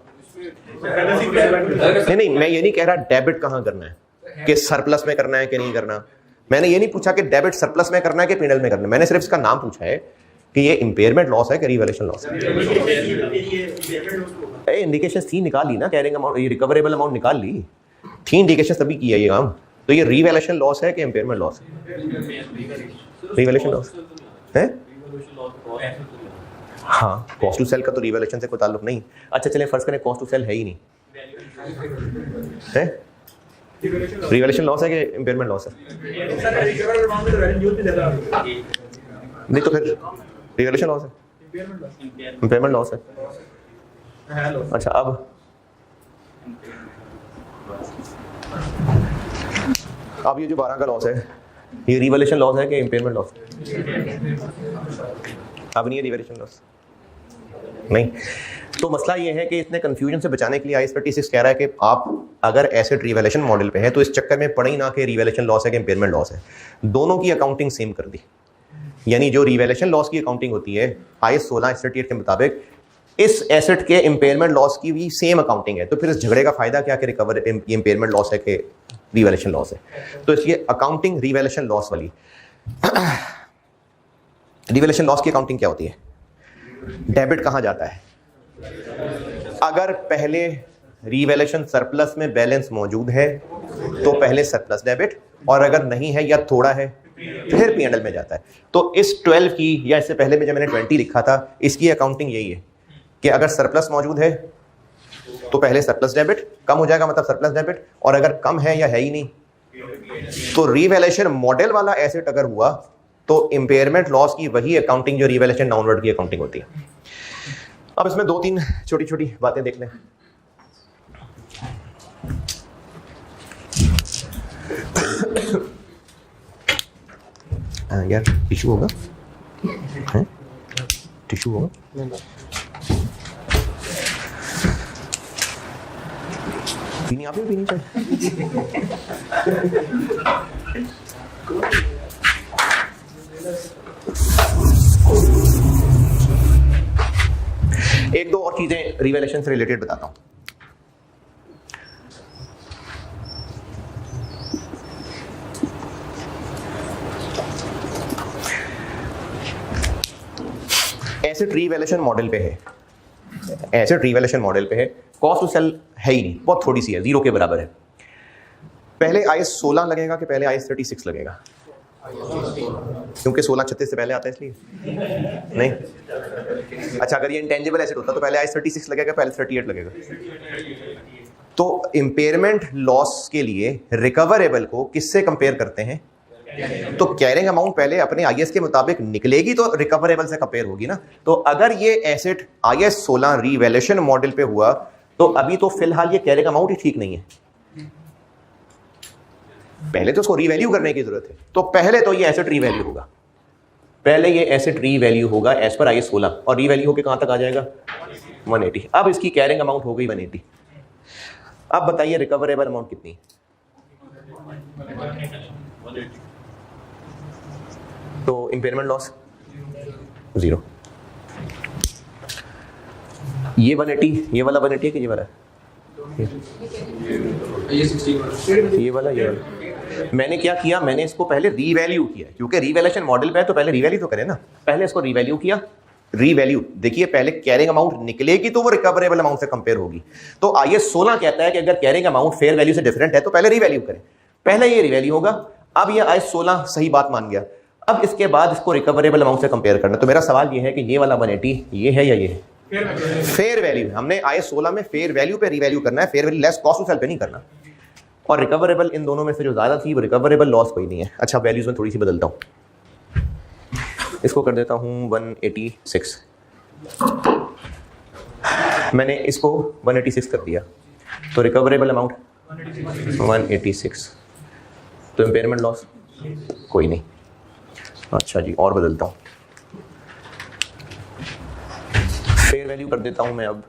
S1: नहीं, मैं ये नहीं कह रहा डेबिट कहाँ करना है, कि सरप्लस में करना है कि नहीं करना। मैंने ये नहीं पूछा कि डेबिट सरप्लस में करना है कि P&L में करना है, मैंने सिर्फ इसका नाम पूछा है कि ये इम्पेयरमेंट लॉस है कि रीवैल्यूएशन लॉस है। इंडिकेशन थी, निकाल ली ना, कैरिंग अमाउंट, ये रिकवरेबल अमाउंट निकाल ली थी, इंडिकेशन तभी किया ये काम। तो ये रीवैल्यूएशन लॉस है कि इम्पेयरमेंट लॉस है? रीवैल्यूएशन लॉस है। हाँ, कॉस्ट टू सेल का तो रीवैल्यूएशन से कोई ताल्लुक नहीं। अच्छा चलें फर्ज करें कॉस्ट टू सेल है ही नहीं, है रीवैल्यूएशन लॉस है कि इम्पेयरमेंट लॉस है? नहीं तो फिर रीवैल्यूएशन लॉस है, इम्पेयरमेंट लॉस है। अच्छा, अब ये जो 12 का लॉस है ये रीवैल्यूएशन लॉस है कि इम्पेयरमेंट लॉस? अब नहीं है रीवैल्यूएशन लॉस, नहीं। तो मसला ये है कि इतने कंफ्यूजन से बचाने के लिए IAS 36 कह रहा है कि आप अगर एसेट रीवैल्यूएशन मॉडल पे है तो इस चक्कर में पढ़े ही ना कि रीवैल्यूएशन लॉस है कि इम्पेयरमेंट लॉस है, दोनों की अकाउंटिंग सेम कर दी। यानी जो रीवैल्यूएशन लॉस की अकाउंटिंग होती है IAS 1638 के मुताबिक इस एसेट के इम्पेयरमेंट लॉस की भी सेम अकाउंटिंग है। तो फिर इस झगड़े का फायदा क्या कि रिकवर इम्पेयरमेंट लॉस है कि रीवैल्यूएशन लॉस है? तो इसलिए अकाउंटिंग रीवैल्यूएशन लॉस वाली रीवैल्यूएशन लॉस की अकाउंटिंग क्या होती है? डेबिट कहाँ जाता है? अगर पहले रीवैल्यूएशन सरप्लस में बैलेंस मौजूद है तो पहले सरप्लस डेबिट, और अगर नहीं है या थोड़ा है फिर P&L में जाता है। तो इस 12 की, या इससे पहले में जब मैंने 20 लिखा था, इसकी अकाउंटिंग यही है कि अगर सरप्लस मौजूद है तो पहले सरप्लस डेबिट, कम हो जाएगा मतलब सरप्लस डेबिट, और अगर कम है या है ही नहीं तो रीवैल्यूएशन मॉडल वाला एसेट अगर हुआ तो इम्पेयरमेंट लॉस की वही अकाउंटिंग जो रीवैल्यूएशन डाउनवर्ड की अकाउंटिंग होती है। अब इसमें 2-3 छोटी छोटी बातें देख लें। यार टिश्यू होगा? टिश्यू होगा? पीनी आप ही पीनी चाहिए। एक दो और चीजें रिवैल्यूएशन से रिलेटेड बताता हूं। एसेट रिवैल्यूएशन मॉडल पे है, एसेट रिवैल्यूएशन मॉडल पे है, कॉस्ट टू सेल है ही नहीं, बहुत थोड़ी सी है, 0 के बराबर है। पहले IAS 16 लगेगा कि पहले IAS 36 लगेगा? क्योंकि 16 36 से पहले आता है इसलिए नहीं। अच्छा, अगर ये इंटेंजिबल एसेट होता तो पहले IAS 36 लगेगा, पहले 38 लगेगा? तो इंपेयरमेंट लॉस के लिए रिकवरेबल को किससे कंपेयर करते हैं? तो कैरिंग अमाउंट पहले अपने IAS के मुताबिक निकलेगी तो रिकवरेबल से कंपेयर होगी ना। तो अगर ये एसेट IAS 16 रिवैल्यूएशन मॉडल पे हुआ तो अभी तो फिलहाल ये कैरिंग अमाउंट ही ठीक नहीं है, पहले तो उसको रीवैल्यू करने की जरूरत है। तो पहले तो ये एसेट रीवैल्यू होगा, पहले ये एसेट रीवैल्यू होगा एज पर IAS 16 और रीवैल्यू होके कहां तक आ जाएगा? 180। अब इसकी कैरिंग अमाउंट हो गई 180। अब बताइए रिकवरेबल अमाउंट कितनी है? तो इंपेयरमेंट लॉस 0। ये 180, ये वाला 180 है कि ये वाला? ये वाला मैंने क्या किया, मैंने इसको पहले रीवैल्यू किया, क्योंकि रीवैल्यूएशन मॉडल पे है तो पहले रीवैल्यू तो करें ना। पहले इसको रीवैल्यू किया, रीवैल्यू देखिए पहले कैरिंग अमाउंट निकलेगी तो वो रिकवरेबल अमाउंट से कंपेयर होगी। तो IAS 16 कहता है कि अगर कैरिंग अमाउंट फेयर वैल्यू से डिफरेंट है तो पहले रीवैल्यू करें, पहले ये रीवैल्यू होगा। अब ये IAS 16 सही बात मान गया, अब इसके बाद इसको रिकवरेबल अमाउंट से कंपेयर करना। तो मेरा सवाल ये है कि ये वाला 180 ये है या ये है? Fair value. हमने IAS 16 में फेयर वैल्यू पे रीवैल्यू करना है, fair value less cost to sell पे नहीं करना। और रिकवरेबल इन दोनों में से जो ज्यादा थी वो रिकवरेबल लॉस कोई नहीं है। अच्छा, वैल्यूज में थोड़ी सी बदलता हूं, इसको कर देता हूं 186। मैंने इसको 186 कर दिया तो रिकवरेबल अमाउंट 186, तो इंपेयरमेंट लॉस कोई नहीं। अच्छा जी, और बदलता हूं, फेयर वैल्यू कर देता हूं मैं अब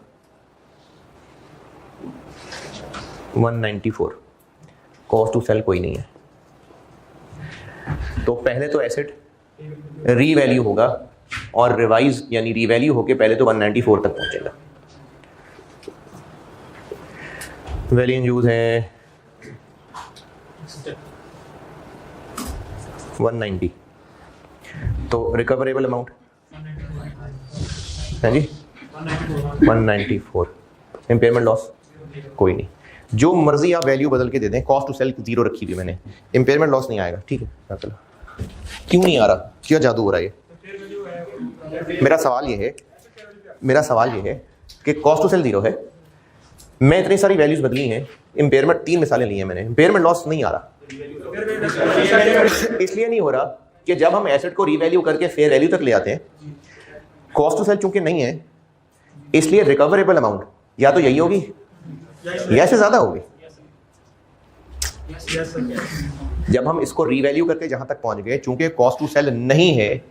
S1: 194, कॉस्ट टू सेल कोई नहीं है। तो पहले तो एसेट रीवैल्यू होगा और रिवाइज यानी रीवैल्यू होके पहले तो 194 तक पहुंचेगा। वैल्यू इन यूज है 190, तो रिकवरेबल अमाउंट है जी 194, इंपेयरमेंट लॉस कोई नहीं। जो मर्जी आप वैल्यू बदल के दे दें, कॉस्ट टू सेल 0 रखी हुई मैंने, इंपेयरमेंट लॉस नहीं आएगा। ठीक है, चलो क्यों नहीं आ रहा, क्या जादू हो रहा है? मेरा सवाल ये है कि कॉस्ट टू सेल 0 है, मैं इतनी सारी वैल्यूज बदली हैं, इंपेयरमेंट 3 मिसालें ली हैं मैंने, इंपेयरमेंट लॉस नहीं आ रहा। इसलिए नहीं हो रहा कि जब हम एसेट को रीवैल्यू करके फेयर वैल्यू तक ले आते हैं, कॉस्ट टू सेल चूंकि नहीं है इसलिए रिकवरेबल अमाउंट या तो यही होगी या इससे ज्यादा होगी। जब हम इसको रीवैल्यू करके जहां तक पहुंच गए, चूंकि कॉस्ट टू सेल नहीं है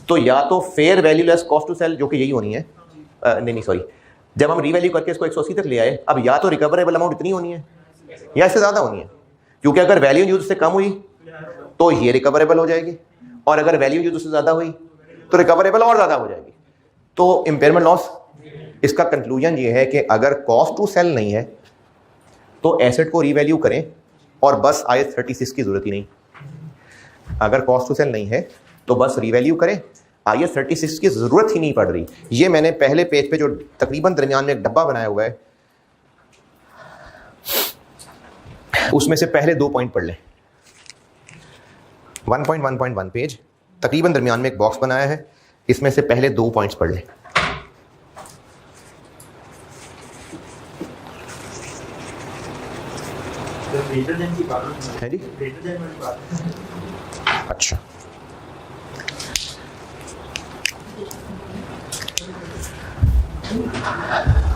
S1: तो या तो fair value less cost to sell जो कि यही होनी है, नहीं सॉरी, जब हम रीवैल्यू करके इसको 180 तक ले आए, अब या तो रिकवरेबल अमाउंट इतनी होनी है या इससे ज्यादा होनी है, क्योंकि अगर वैल्यू यूज से कम हुई तो ये रिकवरेबल हो जाएगी और अगर वैल्यू यूज से ज्यादा हुई तो रिकवरेबल और ज्यादा हो जाएगी। तो इंपेयरमेंट लॉस, इसका कंक्लूजन ये है कि अगर कॉस्ट टू सेल नहीं है तो एसेट को रीवैल्यू करें और बस IAS 36 की जरूरत ही नहीं। अगर कॉस्ट टू सेल नहीं है तो बस रीवैल्यू करें, IAS 36 की जरूरत ही नहीं पड़ रही। ये मैंने पहले पेज पे जो तकरीबन दरमियान में एक डब्बा बनाया हुआ है उसमें से पहले 2 पॉइंट पढ़ लें। 1.1.1 पेज तकरीबन दरमियान में एक बॉक्स बनाया है, इसमें से पहले 2 पॉइंट्स पढ़ लें। है जी, अच्छा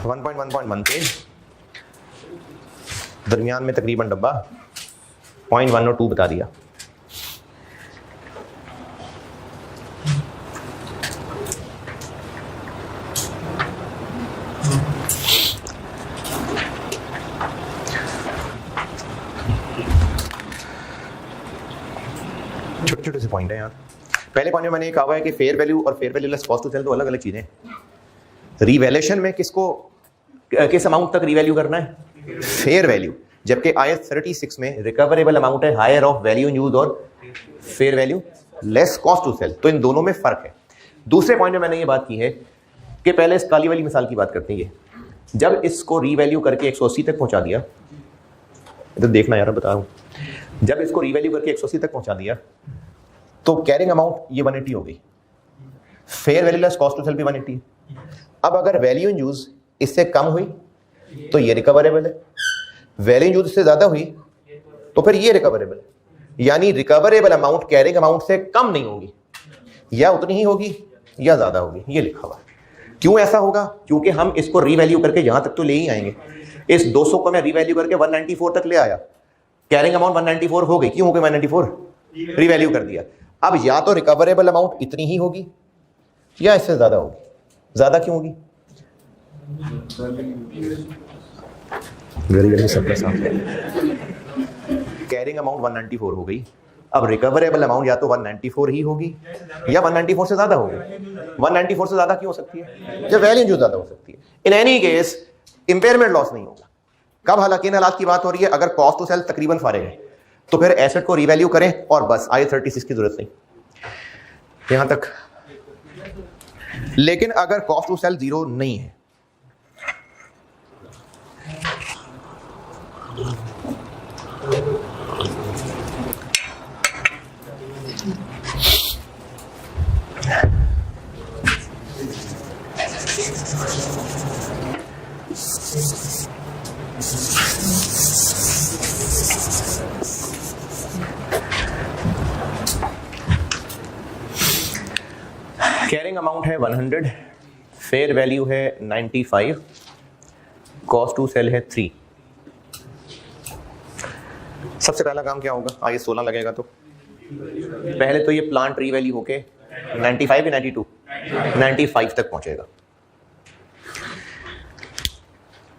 S1: 1.1.1 पेज दरमियान में तकरीबन डब्बा 0.1 और 2 बता दिया। छोटे छोटे से पॉइंट है यार। पहले पॉइंट में मैंने कहा है कि फेयर वैल्यू और fair value less cost to sell तो अलग अलग चीजें हैं। रिवैल्यूएशन में किसको किस अमाउंट तक रीवैल्यू करना है? Fair value. जबकि आयत 36 में रिकवरेबल अमाउंट है higher of value in use और fair value less cost to sell. तो इन दोनों में फर्क है। दूसरे पॉइंट में मैंने ये बात की है कि पहले इस काली वाली मिसाल की बात करते हैं। जब इसको रीवैल्यू करके 180 तक पहुंचा दिया, तो देखना यार बता रहा हूं, जब इसको रीवैल्यू करके 180 तक पहुंचा दिया तो कैरिंग अमाउंट ये 180 हो गई, fair value less cost to sell भी 180 है। अब अगर वैल्यू इन यूज इससे कम हुई तो ये रिकवरेबल है, वैल्यू इन यूज इससे ज्यादा हुई तो फिर ये रिकवरेबल है। यानी रिकवरेबल अमाउंट कैरिंग अमाउंट से कम नहीं होगी, या उतनी ही होगी या ज्यादा होगी, ये लिखा हुआ। क्यों ऐसा होगा? क्योंकि हम इसको रीवैल्यू करके यहां तक तो ले ही आएंगे। इस 200 को मैं रीवैल्यू करके 194 तक ले आया, कैरिंग अमाउंट 194 हो गई। क्यों हो गई 194? रीवैल्यू कर दिया। अब या तो रिकवरेबल अमाउंट इतनी ही होगी या इससे ज्यादा होगी। ज्यादा क्यों होगी? कैरिंग अमाउंट 194 हो गई, अब रिकवरेबल अमाउंट या तो 194 ही होगी या 194 से ज्यादा होगी। 194 से ज्यादा क्यों हो सकती है? जब वैल्यू जो ज्यादा हो सकती है। In any case impairment loss नहीं होगा। कब? हालांकि इन हालात की बात हो रही है अगर कॉस्ट टू सेल तकरीबन फारिग है, तो फिर एसेट को रीवैल्यू करें और बस आयत 36 की जरूरत नहीं, यहां तक। लेकिन अगर कॉस्ट टू सेल जीरो नहीं है, कैरिंग अमाउंट है 100, फेयर वैल्यू है 95, कॉस्ट टू सेल है 3। सबसे पहला काम क्या होगा? आइए 16 लगेगा तो पहले तो ये प्लांट रीवैल्यू होके 95 या 92 95 तक पहुंचेगा।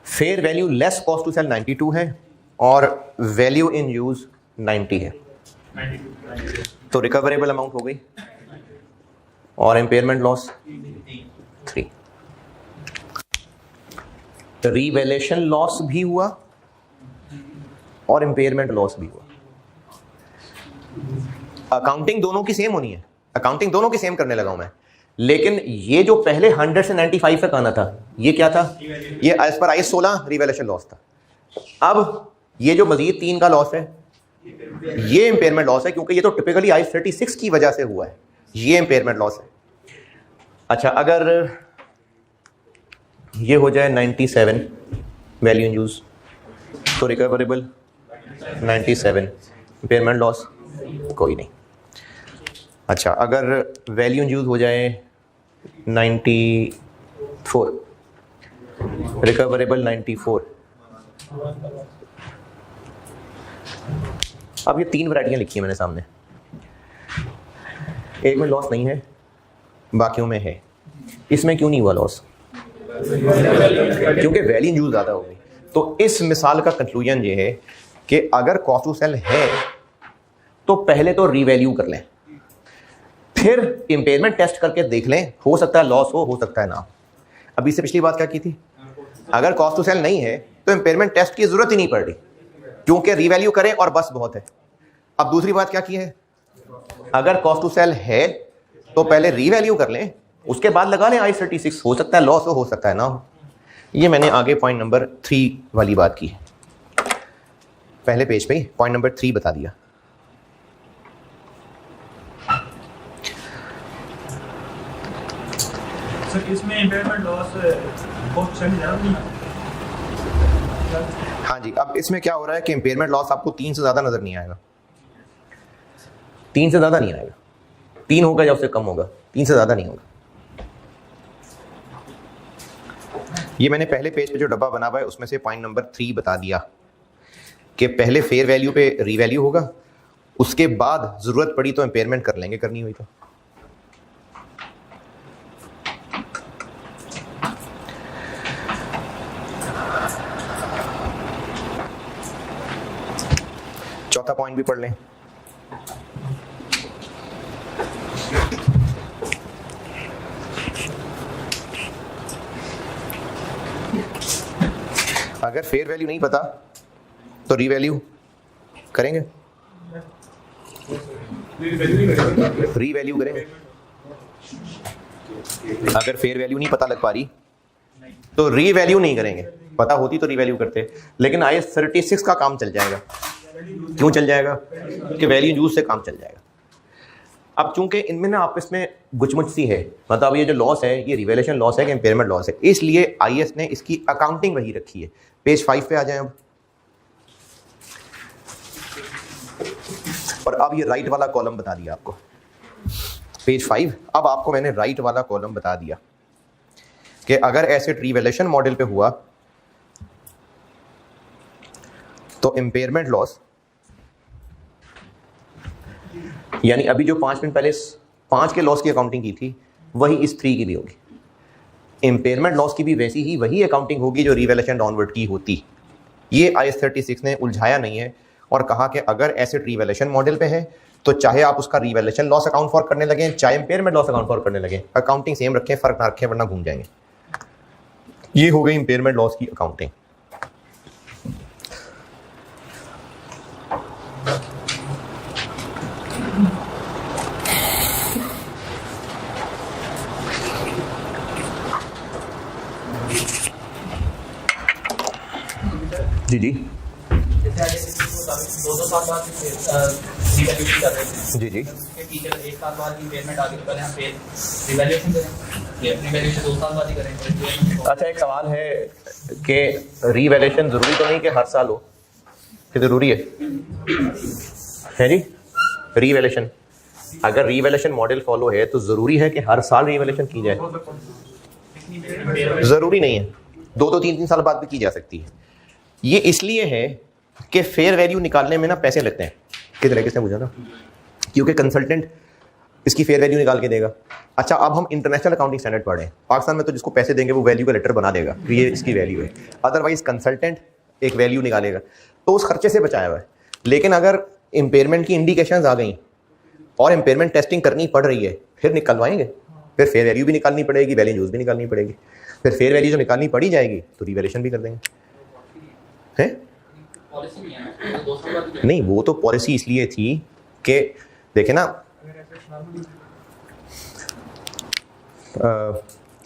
S1: Fair value less cost to sell 92 है और वैल्यू इन यूज 90 है, तो रिकवरेबल अमाउंट हो गई और इंपेयरमेंट लॉस 3। रीवैल्यूएशन लॉस भी हुआ और इंपेयरमेंट लॉस भी हुआ। अकाउंटिंग दोनों की सेम होनी है, अकाउंटिंग दोनों की सेम करने लगा हूं मैं। लेकिन ये जो पहले 100 से 95 तक आना था, ये क्या था? ये as per IS 16 revaluation loss था। अब ये जो मजीद 3 का लॉस है, ये इंपेयरमेंट लॉस है, क्योंकि ये तो टिपिकली आईएस 36 की वजह से हुआ है, ये इंपेयरमेंट लॉस है। अच्छा, अगर ये हो जाए 97 वैल्यू इन यूज, तो रिकवरेबल 97, इंपेयरमेंट लॉस कोई नहीं। अच्छा, अगर वैल्यू इन यूज हो जाए 94, रिकवरेबल 94। अब ये 3 वैरायटियां लिखी है मैंने सामने, एक में लॉस नहीं है, बाकियों में है। इसमें क्यों नहीं हुआ लॉस? क्योंकि वैल्यू यूज ज्यादा हो गई। तो इस मिसाल का कंक्लूजन ये है कि अगर कॉस्ट टू सेल है तो पहले तो रीवैल्यू कर लें, फिर इंपेयरमेंट टेस्ट करके देख लें, हो सकता है लॉस हो सकता है ना। अभी से पिछली बात क्या की थी? अगर कॉस्ट टू सेल नहीं है तो इंपेयरमेंट टेस्ट की जरूरत ही नहीं पड़ रही, क्योंकि रीवैल्यू करें और बस बहुत है। अब दूसरी बात क्या की है? अगर कॉस्ट टू सेल है तो पहले रीवैल्यू कर लें, उसके बाद लगा लें आईएस 36, हो सकता है लॉस हो सकता है ना हो। ये मैंने आगे पॉइंट नंबर 3 वाली बात की है, पहले पेज पे पॉइंट नंबर 3 बता दिया।
S2: सर इसमें इंपेयरमेंट लॉस बहुत ज्यादा नहीं है।
S1: हाँ जी, अब इसमें क्या हो रहा है कि इंपेयरमेंट लॉस आपको 3 से ज्यादा नजर नहीं आएगा, 3 से ज्यादा नहीं आएगा। 3 होगा या उससे कम होगा, 3 से ज्यादा नहीं होगा। ये मैंने पहले पेज पे जो डब्बा बना हुआ है उसमें से पॉइंट नंबर 3 बता दिया कि पहले फेयर वैल्यू पे रीवैल्यू होगा, उसके बाद जरूरत पड़ी तो इंपेयरमेंट कर लेंगे, करनी हुई तो। चौथा पॉइंट भी पढ़ लें। अगर फेयर वैल्यू नहीं पता तो रीवैल्यू करेंगे, रीवैल्यू करेंगे। अगर फेयर वैल्यू नहीं पता लग पा रही तो रीवैल्यू नहीं करेंगे, पता होती तो रीवैल्यू करते। लेकिन IAS 36 का काम चल जाएगा। क्यों चल जाएगा? कि वैल्यू यूज से काम चल जाएगा। अब चूंकि इनमें ना आपस में गुचमुच सी है, मतलब ये जो लॉस है ये रिवैल्यूएशन लॉस है कि इम्पेयरमेंट लॉस है, इसलिए IAS ने इसकी अकाउंटिंग वही रखी है। पेज 5 पे आ जाएं अब। और अब ये राइट वाला कॉलम बता दिया आपको, पेज 5। अब आपको मैंने राइट वाला कॉलम बता दिया कि अगर एसेट रिवैल्यूएशन मॉडल पे हुआ तो इम्पेयरमेंट लॉस, यानी अभी जो 5 मिनट पहले 5 के लॉस की अकाउंटिंग की थी वही इस 3 की भी होगी। इम्पेयरमेंट लॉस की भी वैसी ही वही अकाउंटिंग होगी जो रिवैल्यूएशन डाउनवर्ड की होती। ये IAS 36 ने उलझाया नहीं है और कहा कि अगर एसेट रिवैल्यूएशन मॉडल पे है तो चाहे आप उसका रिवैल्यूएशन लॉस अकाउंट फॉर करने लगे, चाहे इम्पेयरमेंट लॉस अकाउंट फॉर करने लगे, अकाउंटिंग सेम रखें, फर्क ना रखें, वरना घूम जाएंगे। ये हो गई इम्पेयरमेंट लॉस की अकाउंटिंग। जी जी
S4: जैसे 2 साल बाद रिवैल्यूएशन कर रहे थे
S1: जी जी
S4: टीचर 1 साल बाद ही पेमेंट आगे करें, हम फिर रिवैल्यूएशन करें, ये रिवैल्यूएशन 2 साल बाद ही करें।
S1: अच्छा, एक सवाल है कि रिवैल्यूएशन जरूरी तो नहीं कि हर साल हो, कि जरूरी है जी? रिवैल्यूएशन अगर रिवैल्यूएशन मॉडल फॉलो है तो जरूरी है कि हर साल रिवैल्यूएशन की जाए? जरूरी नहीं है, 2 3 साल बाद भी की जा सकती है। ये इसलिए है कि फेयर वैल्यू निकालने में ना पैसे लगते हैं। किसने पूछा था? क्योंकि कंसल्टेंट इसकी फेयर वैल्यू निकाल के देगा। अच्छा, अब हम इंटरनेशनल अकाउंटिंग स्टैंडर्ड पढ़े हैं। पाकिस्तान में तो जिसको पैसे देंगे वो वैल्यू का लेटर बना देगा, तो ये इसकी वैल्यू है। अदरवाइज कंसल्टेंट एक वैल्यू निकालेगा, तो उस खर्चे से बचाया हुआ है। लेकिन अगर इम्पेयरमेंट की इंडिकेशंस आ गई और इम्पेयरमेंट टेस्टिंग करनी पड़ रही है, फिर निकलवाएंगे, फिर फेयर वैल्यू भी निकालनी पड़ेगी, वैल्यू यूज भी निकालनी पड़ेगी। फिर फेयर वैल्यू जो निकालनी पड़ी जाएगी तो रिवैल्यूएशन भी कर देंगे। है नहीं, वो तो पॉलिसी इसलिए थी कि देखे ना,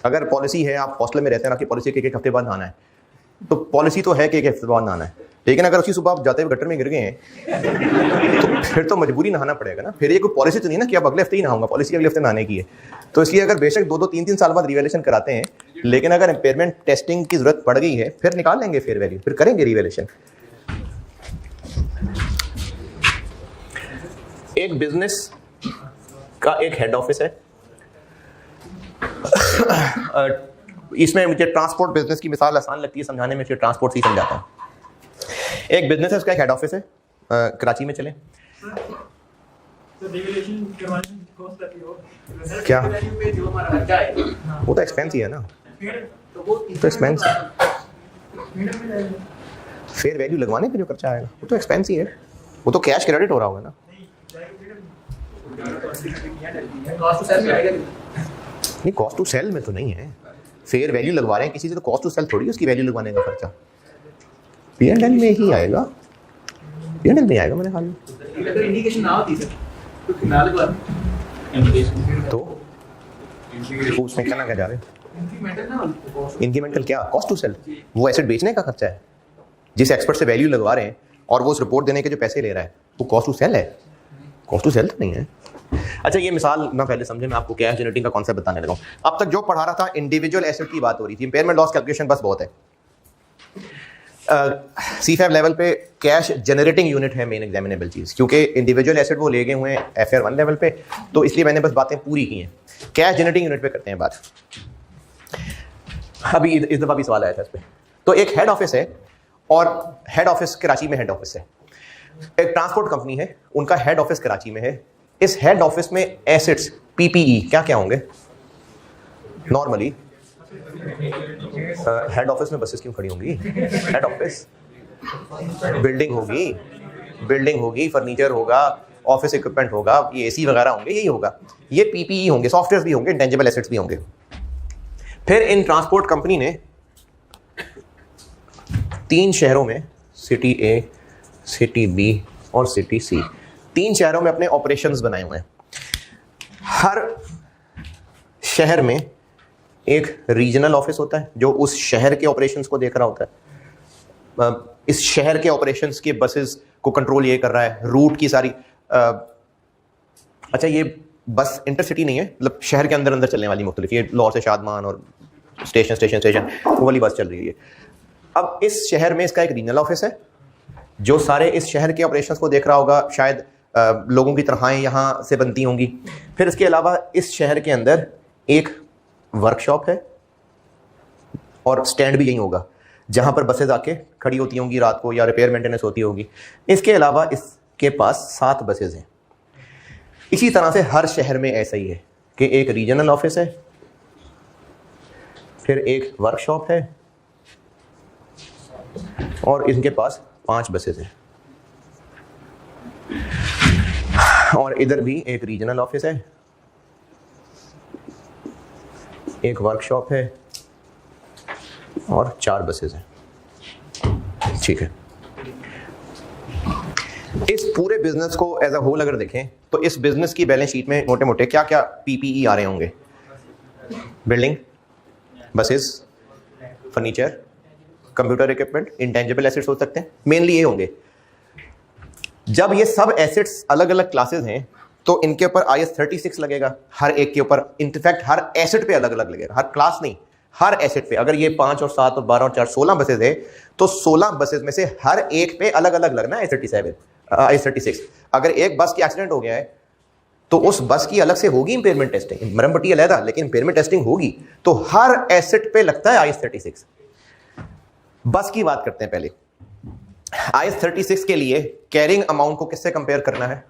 S1: अगर पॉलिसी है, आप हॉस्टल में रहते हैं ना कि पॉलिसी के 1 हफ्ते बाद नहाना है, तो पॉलिसी तो है कि 1 हफ्ते बाद नहाना है। लेकिन अगर उसी सुबह आप जाते हुए गटर में गिर गए हैं तो फिर तो मजबूरी नहाना पड़ेगा ना। फिर ये कोई पॉलिसी तो नहीं ना कि अब अगले हफ्ते ही नहाऊंगा, पॉलिसी अगले हफ्ते नहाने की है। तो इसलिए अगर बेशक 2 3 साल बाद रिवैल्यूएशन कराते हैं, लेकिन अगर इम्पेयरमेंट टेस्टिंग की जरूरत पड़ गई है फिर निकाल लेंगे फेयर वैल्यू, फिर करेंगे रिवैल्यूएशन। एक बिजनेस का एक हेड ऑफिस है। इसमें मुझे ट्रांसपोर्ट बिजनेस की मिसाल आसान लगती है समझाने में, फिर ट्रांसपोर्ट से ही समझाता हूँ। एक बिजनेस है, उसका एक हेड ऑफिस है, कराची में चले। क्या वो तो एक्सपेंस ही है ना, तो एक्सपेंस फेयर वैल्यू लगवाने पे जो खर्चा आएगा वो तो एक्सपेंस ही है, वो तो कैश क्रेडिट हो रहा होगा ना। नहीं, कॉस्ट टू सेल में तो नहीं है, फेयर वैल्यू लगवा रहे हैं किसी से तो कॉस्ट टू सेल थोड़ी उसकी वैल्यू लगवाने का खर्चा P&L में ही आएगा, P&L में आएगा मेरे ख्याल में।
S4: इंडिकेशन ना होती सर तो ना लगवा
S1: तो उसमें क्या जा रहे हैं? इंक्रीमेंटल क्या? कॉस्ट टू सेल, वो एसेट बेचने का खर्चा है। जिस एक्सपर्ट से वैल्यू लगवा रहे हैं और वो उस रिपोर्ट देने के जो पैसे ले रहा है वो कॉस्ट टू सेल है, कॉस्ट टू सेल तो नहीं है। अच्छा, ये मिसाल ना पहले समझे, मैं आपको कैश जनरेटिंग का कॉन्सेप्ट बताने लगा हूँ। अब तक जो पढ़ा रहा था इंडिविजुअल एसेट की बात हो रही थी, इम्पेयरमेंट लॉस कैलकुलेशन बस बहुत है। C5 लेवल पे कैश जनरेटिंग यूनिट है मेन एग्जामिनेबल चीज़, क्योंकि इंडिविजुअल एसेट वो ले गए हुए हैं FR 1 लेवल पे, तो इसलिए मैंने बस बातें पूरी की हैं। कैश जनरेटिंग यूनिट पे करते हैं बात। अभी इस दफ़ा भी सवाल आया था इस पर। तो एक हेड ऑफिस है और हेड ऑफिस कराची में हेड ऑफिस है। एक ट्रांसपोर्ट कंपनी है, उनका हेड ऑफिस कराची में है। इस हेड ऑफिस में एसेट्स PPE क्या क्या होंगे? नॉर्मली हेड ऑफिस में बसेस क्यों खड़ी होंगी? हेड ऑफिस बिल्डिंग होगी, फर्नीचर होगा, ऑफिस इक्विपमेंट होगा, ये AC वगैरह होंगे, यही होगा। ये PPE होंगे, सॉफ्टवेयर भी होंगे, इंटेंजिबल एसेट्स भी होंगे। फिर इन ट्रांसपोर्ट कंपनी ने 3 शहरों में, सिटी ए, सिटी बी और सिटी सी, 3 शहरों में अपने ऑपरेशंस बनाए हुए हैं। हर शहर में एक रीजनल ऑफिस होता है जो उस शहर के ऑपरेशंस को देख रहा होता है। इस शहर के ऑपरेशंस के बसेस को कंट्रोल ये कर रहा है, रूट की सारी अच्छा ये बस इंटरसिटी नहीं है, मतलब शहर के अंदर अंदर चलने वाली मुख्तलिफ, ये लाहौर से शादमान और स्टेशन वो वाली बस चल रही है। अब इस शहर में इसका एक रीजनल ऑफिस है जो सारे इस शहर के ऑपरेशंस को देख रहा होगा, शायद लोगों की तनख्वाहें यहाँ से बनती होंगी। फिर इसके अलावा इस शहर के अंदर एक वर्कशॉप है और स्टैंड भी यही होगा जहाँ पर बसेज आके खड़ी होती होंगी रात को या रिपेयर मेंटेनेंस होती होगी। इसके अलावा इसके पास 7 बसेज हैं। इसी तरह से हर शहर में ऐसा ही है कि एक रीजनल ऑफिस है, फिर एक वर्कशॉप है और इनके पास 5 बसेज हैं। और इधर भी एक रीजनल ऑफिस है, एक वर्कशॉप है और 4 बसेज हैं। ठीक है, इस पूरे बिजनेस को एज अ होल अगर देखें तो इस बिजनेस की बैलेंस शीट में मोटे मोटे क्या क्या पीपीई आ रहे होंगे? Building, buses, furniture, computer equipment, intangible assets हो सकते हैं, मेनली ये होंगे। जब ये सब एसेट्स अलग अलग क्लासेस हैं तो इनके ऊपर IS 36 लगेगा, हर एक के ऊपर, इनफैक्ट हर एसेट पे अलग अलग लगेगा, हर क्लास नहीं, हर एसेट पे। अगर ये 5 और 7 और 12 और 4 16 बसेज है तो 16 बसेज में से हर एक पे अलग अलग लगना है IS 36। अगर एक बस की एक्सीडेंट हो गया है तो उस बस की अलग से होगी इंपेयरमेंट टेस्टिंग, मरम्मत पट्टी अलग, लेकिन इंपेयरमेंट टेस्टिंग होगी। तो हर एसेट पे लगता है IS 36। बस की बात करते हैं पहले। IS 36 के लिए कैरिंग अमाउंट को किससे कंपेयर करना है?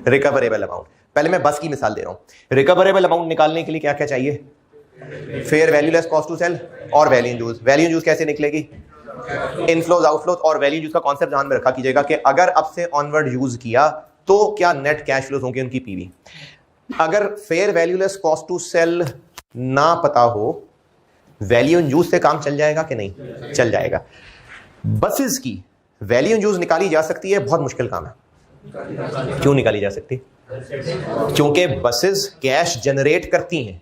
S1: Recoverable amount. पहले मैं बस की मिसाल दे रहा हूं। रिकवरेबल अमाउंट निकालने के लिए क्या क्या चाहिए? Fair value less cost to sell और value in use. Value in use कैसे निकलेगी? Inflows outflows. और वैल्यू यूज का कॉन्सेप्ट ध्यान में रखा कीजिएगा कि अगर अब से ऑनवर्ड यूज किया तो क्या नेट कैश फ्लोज होंगे उनकी पीवी। अगर fair value less cost to sell ना पता हो, वैल्यू इन यूज से काम चल जाएगा कि नहीं? चल जाएगा। बसेस की वैल्यू इन यूज निकाली जा सकती है, बहुत मुश्किल काम है। क्यों निकाली जा सकती? क्योंकि बसेस कैश जनरेट करती हैं।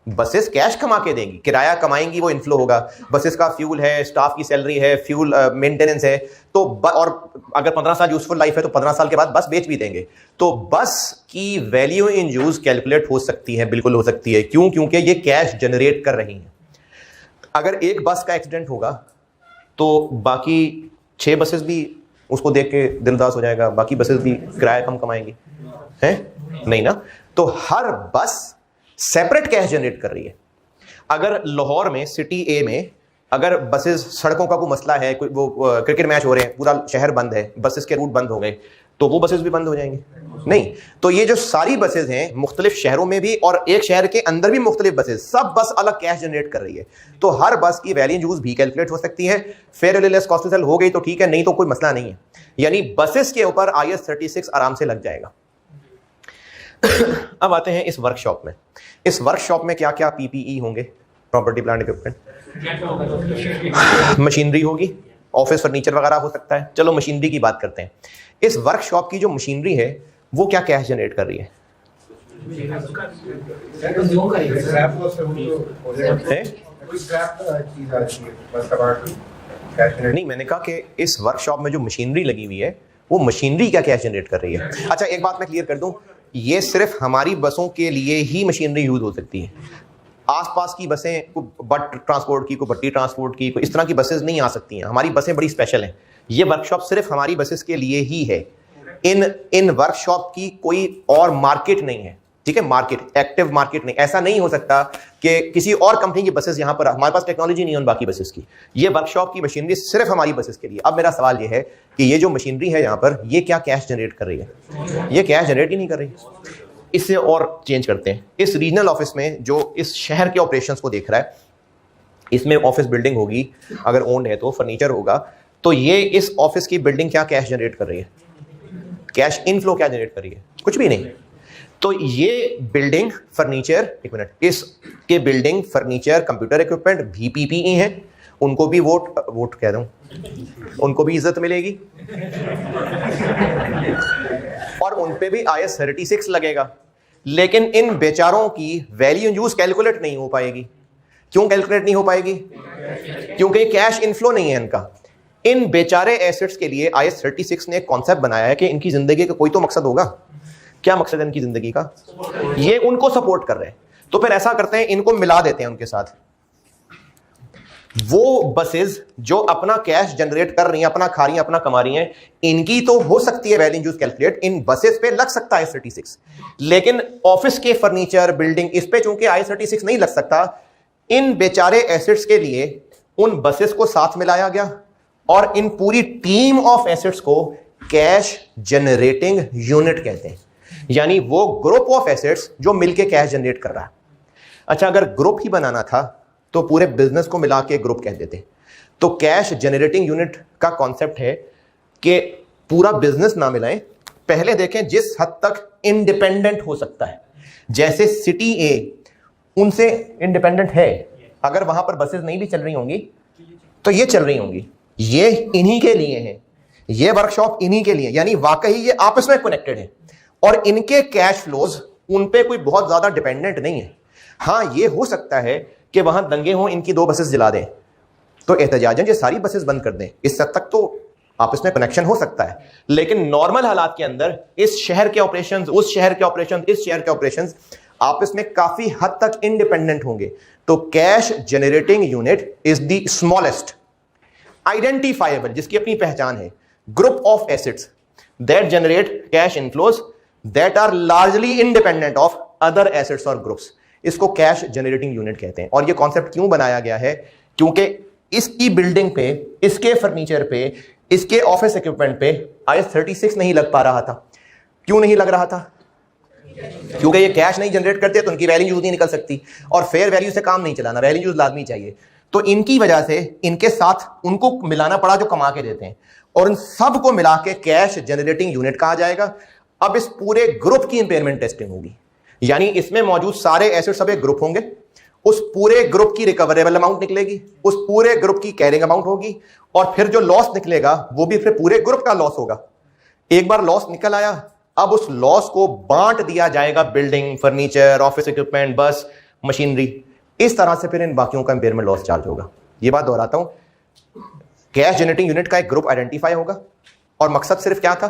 S1: बसेस कैश कमा के देंगी, किराया कमाएंगी, वो इनफ्लो होगा। बसेस का फ्यूल है, स्टाफ की सैलरी है, फ्यूल मेंटेनेंस है। तो और अगर 15 साल यूजफुल लाइफ है तो 15 साल के बाद बस बेच भी देंगे। तो बस की वैल्यू इन यूज कैलकुलेट हो सकती है, बिल्कुल हो सकती है। क्यों? क्योंकि ये कैश जनरेट कर रही है। अगर एक बस का एक्सीडेंट होगा तो बाकी 6 बसेस भी उसको देख के दिल उदास हो जाएगा, बाकी बसेस भी किराया कम कमाएंगी, हैं? नहीं ना। तो हर बस सेपरेट कैश जनरेट कर रही है। अगर लाहौर में सिटी ए में अगर बसेस, सड़कों का कोई मसला है, कोई वो क्रिकेट मैच हो रहे हैं, पूरा शहर बंद है, बसेस के रूट बंद हो गए, तो वो बसेस भी बंद हो जाएंगे? नहीं। तो ये जो सारी बसेस हैं मुख्तलिफ शहरों में भी और एक शहर के अंदर भी मुख्तलिफ बसेस, सब बस अलग कैश जनरेट कर रही है। तो हर बस की वैल्यू यूज भी कैलकुलेट हो सकती है। Fair value less cost to sell हो गई तो ठीक है, नहीं तो कोई मसला नहीं है। यानी बसेस के ऊपर IS 36 आराम से लग जाएगा। अब आते हैं इस वर्कशॉप में। इस वर्कशॉप में क्या क्या पीपीई होंगे? प्रॉपर्टी प्लांट इक्विपमेंट, मशीनरी होगी, ऑफिस फर्नीचर वगैरह हो सकता है। चलो मशीनरी की बात करते हैं। इस वर्कशॉप की जो मशीनरी है वो क्या कैश जनरेट कर रही है? नहीं, मैंने कहा कि इस वर्कशॉप में जो मशीनरी लगी हुई है वो मशीनरी क्या कैश जनरेट कर रही है? अच्छा, एक बात मैं क्लियर कर दूं, ये सिर्फ हमारी बसों के लिए ही मशीनरी यूज हो सकती है। आसपास की बसें, कोई बट ट्रांसपोर्ट की, कोई भट्टी ट्रांसपोर्ट की, कोई इस तरह की बसेस नहीं आ सकती हैं। हमारी बसें बड़ी स्पेशल हैं। ये वर्कशॉप सिर्फ हमारी बसेस के लिए ही है। इन वर्कशॉप की कोई और मार्केट नहीं है। ठीक है, मार्केट, एक्टिव मार्केट नहीं। ऐसा नहीं हो सकता कि किसी और कंपनी की बसेस यहां पर, हमारे पास टेक्नोलॉजी नहीं है उन बाकी बसेस की। ये वर्कशॉप की मशीनरी सिर्फ हमारी बसेस के लिए। अब मेरा सवाल ये है कि ये जो मशीनरी है यहां पर, ये क्या कैश जनरेट कर रही है? ये कैश जनरेट ही नहीं कर रही। इससे और चेंज करते हैं। इस रीजनल ऑफिस में जो इस शहर के ऑपरेशंस को देख रहा है, इसमें ऑफिस बिल्डिंग होगी, अगर ओन्ड है तो फर्नीचर होगा। तो ये इस ऑफिस की बिल्डिंग क्या कैश जनरेट कर रही है? कैश इनफ्लो क्या जनरेट कर रही है? कुछ भी नहीं। तो ये बिल्डिंग, फर्नीचर, एक मिनट, इसके बिल्डिंग, फर्नीचर, कंप्यूटर इक्विपमेंट भी पीपीई है उनको भी वोट कह रहा हूं, उनको भी इज्जत मिलेगी और उन पे भी IAS 36 लगेगा। लेकिन इन बेचारों की वैल्यू यूज कैलकुलेट नहीं हो पाएगी। क्यों कैलकुलेट नहीं हो पाएगी? क्योंकि कैश इनफ्लो नहीं है इनका। इन बेचारे एसेट्स के लिए IAS 36 ने एक कॉन्सेप्ट बनाया है कि इनकी जिंदगी का कोई तो मकसद होगा। क्या मकसद है इनकी जिंदगी का? ये उनको सपोर्ट कर रहे हैं। तो फिर ऐसा करते हैं, इनको मिला देते हैं उनके साथ। वो बसेस जो अपना कैश जनरेट कर रही हैं, अपना खा रही हैं, अपना कमा रही हैं, इनकी तो हो सकती है वैल्यू यूज कैलकुलेट, इन बसेस पे लग सकता है IAS 36। लेकिन ऑफिस के फर्नीचर, बिल्डिंग, इस पे चूंकि IAS 36 नहीं लग सकता, इन बेचारे एसेट्स के लिए उन बसेस को साथ मिलाया गया और इन पूरी टीम ऑफ एसेट्स को कैश जनरेटिंग यूनिट कहते हैं। यानी वो ग्रुप ऑफ एसेट्स जो मिलके कैश जनरेट कर रहा है। अच्छा, अगर ग्रुप ही बनाना था तो पूरे बिजनेस को मिला के ग्रुप कह देते। तो कैश जनरेटिंग यूनिट का कॉन्सेप्ट है कि पूरा बिजनेस ना मिलाएं, पहले देखें जिस हद तक इंडिपेंडेंट हो सकता है। जैसे सिटी ए उनसे इंडिपेंडेंट है, अगर वहां पर बसेस नहीं भी चल रही होंगी तो ये चल रही होंगी, ये इन्हीं के लिए है, ये वर्कशॉप इन्हीं के लिए, यानी वाकई ये आपस में कनेक्टेड है और इनके कैश फ्लोज उन पे कोई बहुत ज्यादा डिपेंडेंट नहीं है। हाँ, ये हो सकता है कि वहां दंगे हों, इनकी 2 बसेस जला दें तो एहतजाजन ये सारी बसेस बंद कर दें, इस हद तक तो आपस में कनेक्शन हो सकता है। लेकिन नॉर्मल हालात के अंदर इस शहर के ऑपरेशंस, उस शहर के ऑपरेशंस, इस शहर के ऑपरेशंस आपस में काफी हद तक इंडिपेंडेंट होंगे। तो cash generating unit is the smallest identifiable, जिसकी अपनी पहचान है, group of assets that generate cash inflows that are largely independent of other assets और ग्रुप्स। इसको कैश जनरेटिंग यूनिट कहते हैं। और ये कॉन्सेप्ट क्यों बनाया गया है? क्योंकि इसकी बिल्डिंग पे, इसके फर्नीचर पे, इसके ऑफिस इक्विपमेंट पे IAS 36 नहीं लग पा रहा था। क्यों नहीं लग रहा था? क्योंकि ये कैश नहीं जनरेट करते तो उनकी वैल्यू यूज नहीं निकल सकती और फेयर वैल्यू से काम नहीं चलाना, वैल्यू यूज लाजमी चाहिए। तो इनकी वजह से इनके साथ उनको मिलाना पड़ा जो कमा के देते हैं, और इन सब को मिला के कैश जनरेटिंग यूनिट कहा जाएगा। अब इस पूरे ग्रुप की इंपेयरमेंट टेस्टिंग होगी, यानी इसमें मौजूद सारे एसेट्स सब एक ग्रुप होंगे, उस पूरे ग्रुप की रिकवरेबल अमाउंट निकलेगी, उस पूरे ग्रुप की कैरिंग अमाउंट होगी, और फिर जो लॉस निकलेगा वो भी फिर पूरे ग्रुप का लॉस होगा। एक बार लॉस निकल आया, अब उस लॉस को बांट दिया जाएगा बिल्डिंग, फर्नीचर, ऑफिस इक्विपमेंट, बस, मशीनरी, इस तरह से फिर इन बाकियों का इंपेयरमेंट लॉस चार्ज होगा। ये बात दोहराता हूं, कैश जनरेटिंग यूनिट का एक ग्रुप आइडेंटिफाई होगा और मकसद सिर्फ क्या था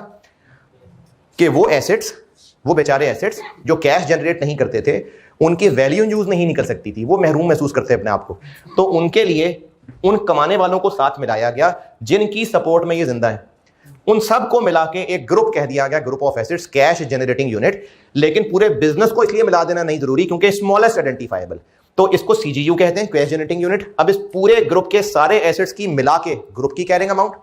S1: कि वो एसेट्स, वो बेचारे एसेट्स जो कैश जनरेट नहीं करते थे, उनकी वैल्यू यूज नहीं निकल सकती थी, वो महरूम महसूस करते अपने आप को, तो उनके लिए उन कमाने वालों को साथ मिलाया गया जिनकी सपोर्ट में ये जिंदा है। उन सब को मिला के एक ग्रुप कह दिया गया, group of assets, cash generating unit. लेकिन पूरे बिजनेस को इसलिए मिला देना नहीं जरूरी क्योंकि स्मॉलेस्ट आइडेंटिफाइबल, तो इसको CGU कहते हैं, कैश जनरेटिंग यूनिट। अब इस पूरे ग्रुप के सारे एसेट्स की मिला के ग्रुप की कैरिंग अमाउंट,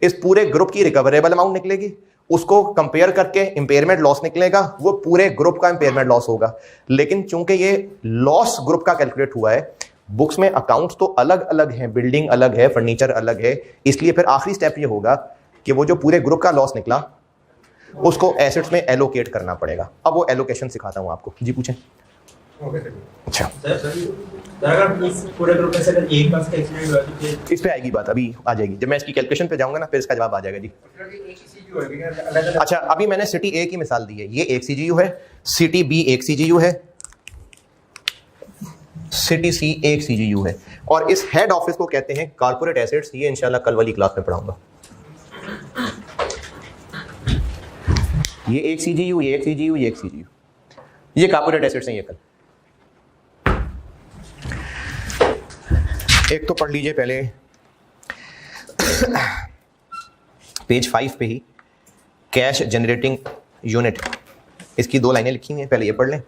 S1: इस पूरे ग्रुप की रिकवरेबल अमाउंट निकलेगी, उसको कंपेयर करके इंपेयरमेंट लॉस निकलेगा, वो पूरे ग्रुप का इंपेयरमेंट लॉस होगा। लेकिन चूंकि ये लॉस ग्रुप का कैलकुलेट हुआ है, बुक्स में अकाउंट्स तो अलग अलग हैं, बिल्डिंग अलग है, फर्नीचर अलग है, इसलिए फिर आखिरी स्टेप ये होगा कि वो जो पूरे ग्रुप का लॉस निकला उसको एसेट्स में एलोकेट करना पड़ेगा। अब वो एलोकेशन सिखाता हूं आपको। जी पूछें। अच्छा
S3: सर, अगर इस पूरे ग्रुप में से अगर एक बस का एक्सीडेंट हुआ तो फिर
S1: इस पे आएगी बात, अभी आ जाएगी, जब मैं इसकी कैलकुलेशन पे जाऊंगा ना फिर इसका जवाब आ जाएगा। जी अच्छा, अभी मैंने सिटी ए की मिसाल दी है, ये एक CGU है, सिटी बी एक CGU है, सिटी सी एक CGU है, और इस हेड ऑफिस को कहते हैं कॉर्पोरेट एसेट्स। ये इंशाल्लाह कल वाली क्लास में पढ़ाऊंगा। ये एक CGU, ये एक CGU, ये एक CGU, ये कॉर्पोरेट एसेट्स हैं। ये कल एक तो पढ़ लीजिए पहले पेज 5 पे ही, कैश जनरेटिंग यूनिट, इसकी 2 लाइनें लिखी हैं, पहले ये पढ़ लें।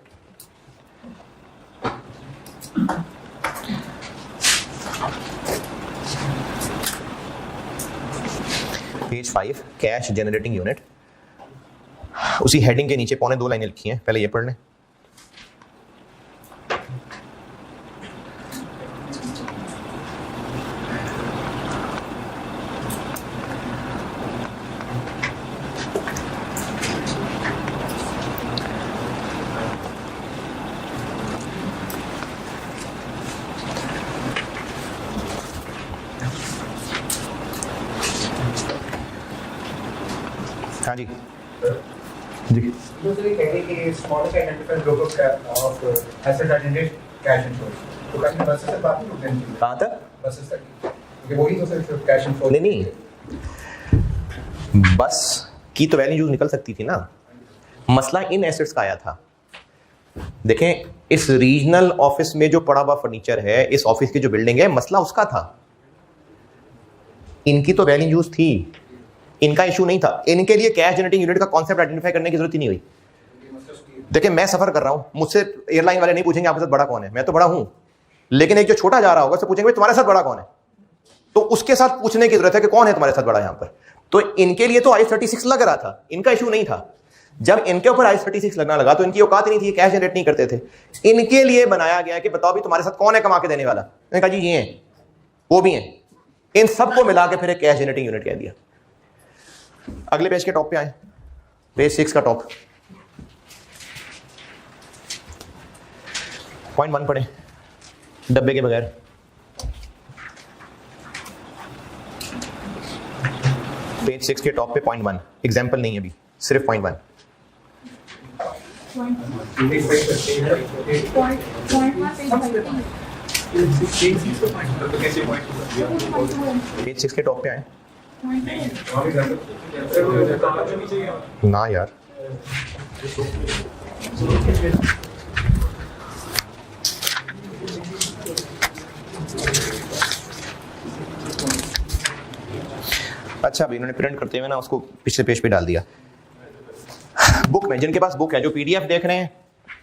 S1: पेज 5 कैश जनरेटिंग यूनिट, उसी हेडिंग के नीचे 1.25 लाइनें लिखी हैं, पहले ये पढ़ लें। हाँ जी जी
S5: Usually कहते हैं कि smallest identified group of assets are generated cash inflows. तो कैश में बसेस तक बात नहीं होती है।
S1: कहाँ तक?
S5: बसेस तक। क्योंकि वही तो सिर्फ कैश इनफ्लो।
S1: नहीं, बस की तो वैल्यू यूज निकल सकती थी ना। मसला इन एसेट्स का आया था। देखें, इस रीजनल ऑफिस में जो पड़ा हुआ फर्नीचर है, इस ऑफिस की जो बिल्डिंग है, मसला उसका था। इनकी तो वैल्यू यूज थी, इनका इशू नहीं था। इनके लिए कैश जनरेटिंग यूनिट का कॉन्सेप्ट आइडेंटिफाई करने की जरूरत ही नहीं हुई। देखिए, मैं सफर कर रहा हूं, मुझसे एयरलाइन वाले नहीं पूछेंगे आपके साथ बड़ा कौन है, मैं तो बड़ा हूं। लेकिन एक जो छोटा जा रहा होगा उससे पूछेंगे तुम्हारे साथ बड़ा कौन है, तो उसके साथ पूछने की जरूरत है कि कौन है तुम्हारे साथ बड़ा यहां पर। तो इनके लिए तो I-36 लग रहा था, इनका इशू नहीं था। जब इनके ऊपर I-36 लगना लगा तो इनकी औकात नहीं थी, कैश जनरेट नहीं करते थे। इनके लिए बनाया गया कि बताओ भी तुम्हारे साथ कौन है कमा के देने वाला। मैंने कहा जी ये हैं, वो भी हैं, इन सबको मिला के फिर एक कैश जनरेटिंग यूनिट कह दिया। अगले पेज के टॉप पे आए, पेज 6 का टॉप, पॉइंट 1 पढ़े डब्बे के बगैर। पेज 6 के टॉप पे पॉइंट 1, एग्जाम्पल नहीं है अभी, सिर्फ पॉइंट 1। पेज 6 के टॉप पे आए ना यार। अच्छा, अभी इन्होंने प्रिंट करते हुए ना उसको पिछले पेज पे डाल दिया। बुक में, जिनके पास बुक है, जो PDF देख रहे हैं,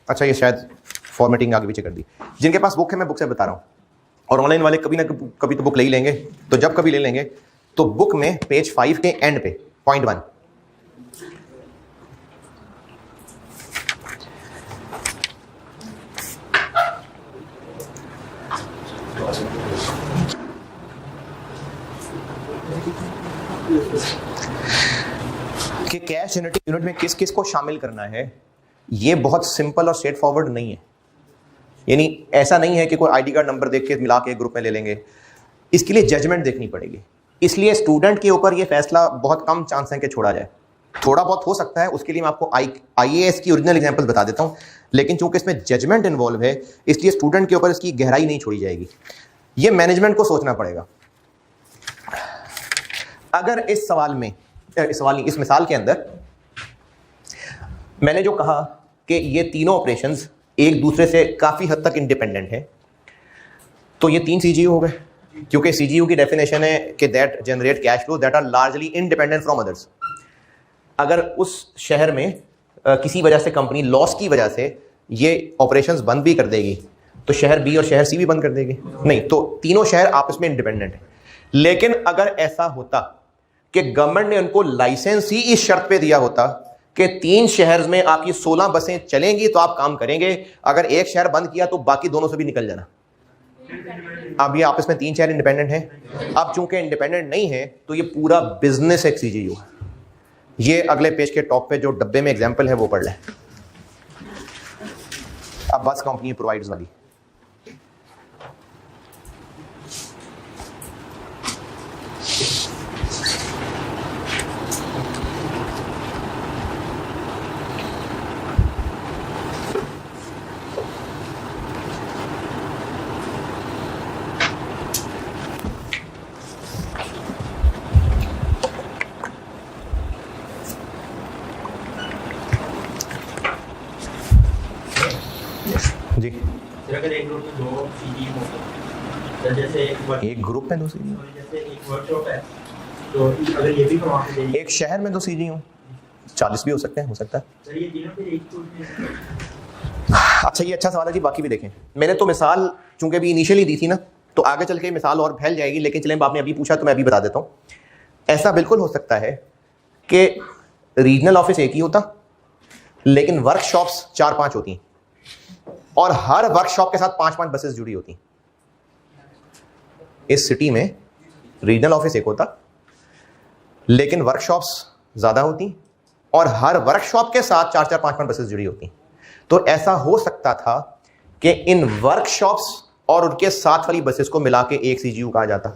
S1: अच्छा ये शायद फॉर्मेटिंग आगे पीछे कर दी। जिनके पास बुक है, मैं बुक से बता रहा हूँ, और ऑनलाइन वाले कभी ना कभी तो बुक ले ही लेंगे। तो जब कभी ले लेंगे तो बुक में पेज 5 के एंड पे पॉइंट 1, कि कैश जनरेटिंग यूनिट में किस किस को शामिल करना है। ये बहुत सिंपल और स्ट्रेट फॉरवर्ड नहीं है। यानी ऐसा नहीं है कि कोई आईडी कार्ड नंबर देख के मिला के ग्रुप में ले लेंगे। इसके लिए जजमेंट देखनी पड़ेगी। इसलिए स्टूडेंट के ऊपर ये फैसला बहुत कम चांस है कि छोड़ा जाए। थोड़ा बहुत हो सकता है, उसके लिए मैं आपको IAS की ओरिजिनल एग्जांपल बता देता हूं, लेकिन चूंकि इसमें जजमेंट इन्वॉल्व है, इसलिए स्टूडेंट के ऊपर इसकी गहराई नहीं छोड़ी जाएगी। ये मैनेजमेंट को सोचना पड़ेगा। अगर इस मिसाल के अंदर मैंने जो कहा कि ये तीनों ऑपरेशंस एक दूसरे से काफ़ी हद तक इंडिपेंडेंट हैं, तो ये 3 CGU हो गए, क्योंकि CGU की डेफिनेशन है कि that generate cash flow that are largely independent from others. अगर उस शहर में किसी वजह से कंपनी लॉस की वजह से ये ऑपरेशंस बंद भी कर देगी, तो शहर B और शहर C भी बंद कर देगी? नहीं, तो तीनों शहर आपस में इंडिपेंडेंट हैं। लेकिन अगर ऐसा होता कि गवर्नमेंट ने उनको लाइसेंस ही इस शर्त पे दिया होता कि 3 शहर में आपकी 16 बसें चलेंगी तो आप काम करेंगे, अगर एक शहर बंद किया तो बाकी दोनों से भी निकल जाना। अब ये आपस में 3 शहर इंडिपेंडेंट हैं। अब चूंकि इंडिपेंडेंट नहीं है तो ये पूरा बिजनेस एक CGU है। ये अगले पेज के टॉप पे जो डब्बे में एग्जांपल है वो पढ़ लें। अब बस कंपनी प्रोवाइड्स वाली, जी
S6: अगर एक ग्रुप में 2 CGU होते हैं, तो जैसे
S1: एक ग्रुप में 2 CGU,
S6: जैसे एक वर्कशॉप है, तो अगर ये भी करवा के देंगे,
S1: एक शहर में 2 CGU, 40 भी हो सकते हैं, हो सकता है।
S6: सर ये तीनों फिर एक ग्रुप में।
S1: अच्छा, ये अच्छा सवाल है जी। बाकी भी देखें, मैंने तो मिसाल चूंकि अभी इनिशियली दी थी ना, तो आगे चल के मिसाल और फैल जाएगी, लेकिन चलें आपने अभी पूछा तो मैं अभी बता देता हूँ। ऐसा बिल्कुल हो सकता है कि रीजनल ऑफिस एक ही होता, लेकिन वर्कशॉप्स 4-5 होती हैं, और हर वर्कशॉप के साथ 5-5 बसेस जुड़ी होती। इस सिटी में रीजनल ऑफिस एक होता, लेकिन वर्कशॉप्स ज्यादा होती, और हर वर्कशॉप के साथ 4-4, 5-5 बसेस जुड़ी होती। तो ऐसा हो सकता था कि इन वर्कशॉप्स और उनके साथ वाली बसेस को मिला के एक CGU कहा जाता।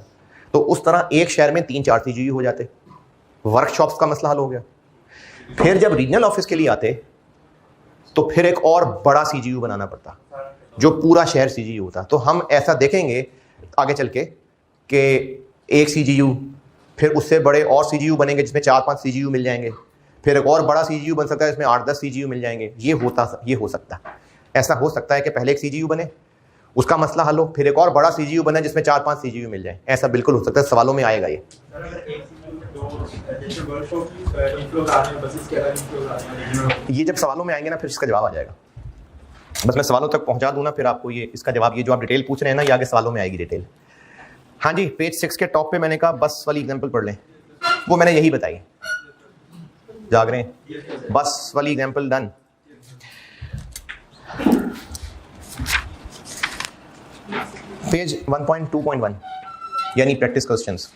S1: तो उस तरह एक शहर में 3-4 CGU हो जाते, वर्कशॉप्स का मसला हल हो गया। फिर जब रीजनल ऑफिस के लिए आते तो फिर एक और बड़ा सीजीयू बनाना पड़ता जो पूरा शहर सीजीयू होता। तो हम ऐसा देखेंगे आगे चल के कि एक सीजीयू, फिर उससे बड़े और सीजीयू बनेंगे जिसमें 4-5 सीजीयू मिल जाएंगे, फिर एक और बड़ा सीजीयू बन सकता है जिसमें 8-10 सीजीयू मिल जाएंगे। ये हो सकता है। ऐसा हो सकता है कि पहले एक सीजीयू बने, उसका मसला हल हो, फिर एक और बड़ा सीजीयू बने जिसमें 4-5 सीजीयू मिल जाए। ऐसा बिल्कुल हो सकता है, सवालों में आएगा ये। ये जब सवालों में आएंगे ना फिर इसका जवाब आ जाएगा। बस मैं सवालों तक पहुंचा दूं ना, फिर आपको ये इसका जवाब, ये जो आप डिटेल पूछ रहे हैं ना, ये आगे सवालों में आएगी डिटेल। हाँ जी, पेज 6 के टॉप पे मैंने कहा बस वाली एग्जांपल पढ़ लें, वो मैंने यही बताई। जाग रहे हैं? बस वाली एग्जांपल डन। पेज 1.2.1 यानी प्रैक्टिस क्वेश्चंस।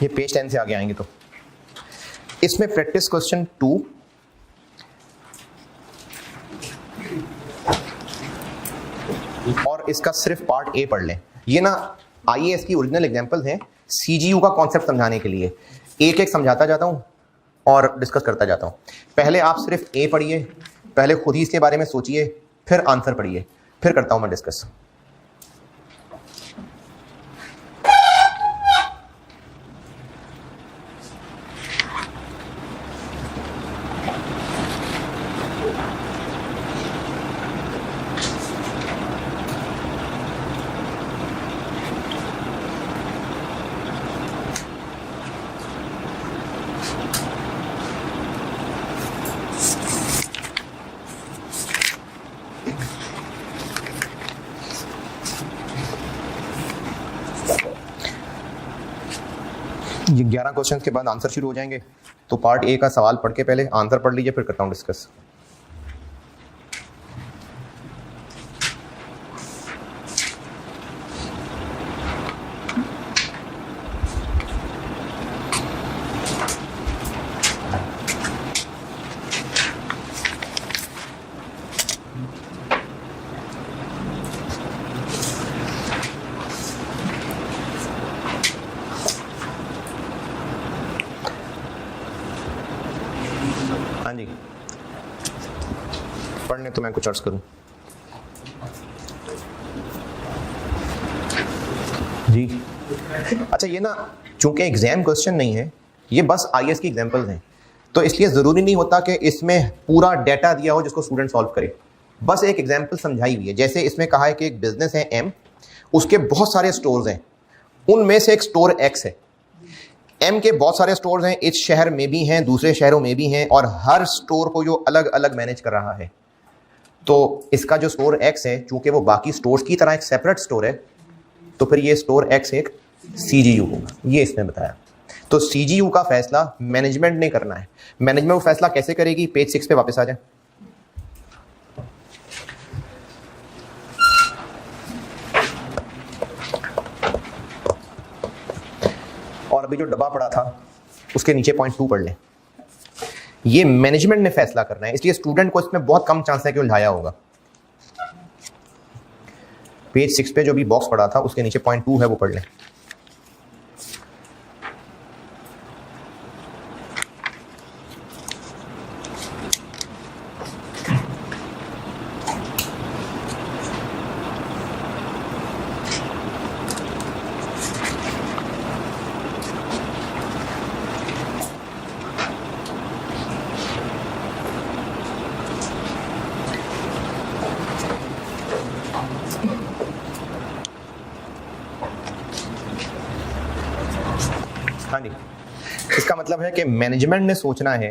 S1: ये पेज 10 से आगे आएंगे तो इसमें प्रैक्टिस क्वेश्चन 2 और इसका सिर्फ पार्ट ए पढ़ लें। ये ना आईएएस की ओरिजिनल एग्जांपल्स हैं सीजीयू का कॉन्सेप्ट समझाने के लिए। एक एक समझाता जाता हूं और डिस्कस करता जाता हूं। पहले आप सिर्फ ए पढ़िए, पहले खुद ही इसके बारे में सोचिए, फिर आंसर पढ़िए, फिर करता हूं मैं डिस्कस। ये 11 क्वेश्चंस के बाद आंसर शुरू हो जाएंगे, तो पार्ट ए का सवाल पढ़ के पहले आंसर पढ़ लीजिए, फिर करता हूँ डिस्कस। हाँ जी, पढ़ने तो मैं कुछ अर्ज करूं जी। अच्छा, ये ना चूंकि एग्जाम क्वेश्चन नहीं है, ये बस आईएएस की एग्जांपल्स हैं, तो इसलिए ज़रूरी नहीं होता कि इसमें पूरा डाटा दिया हो जिसको स्टूडेंट सॉल्व करे। बस एक एग्जांपल समझाई हुई है। जैसे इसमें कहा है कि एक बिजनेस है एम, उसके बहुत सारे स्टोर्स हैं, उनमें से एक स्टोर एक्स है। एम के बहुत सारे स्टोर्स हैं, इस शहर में भी हैं, दूसरे शहरों में भी हैं, और हर स्टोर को जो अलग अलग मैनेज कर रहा है। तो इसका जो स्टोर एक्स है, चूंकि वो बाकी स्टोर्स की तरह एक सेपरेट स्टोर है, तो फिर ये स्टोर एक्स एक सीजीयू होगा, ये इसने बताया। तो सीजीयू का फैसला मैनेजमेंट ने करना है। मैनेजमेंट वो फैसला कैसे करेगी? पेज 6 पे वापस आ जाए। और अभी जो डब्बा पड़ा था उसके नीचे पॉइंट 2 पढ़ लें। ये मैनेजमेंट ने फैसला करना है, इसलिए स्टूडेंट को इसमें बहुत कम चांस है कि उलझाया होगा। पेज 6 पे जो भी बॉक्स पड़ा था उसके नीचे पॉइंट 2 है, वो पढ़ लें। हाँ जी, इसका मतलब है कि मैनेजमेंट ने सोचना है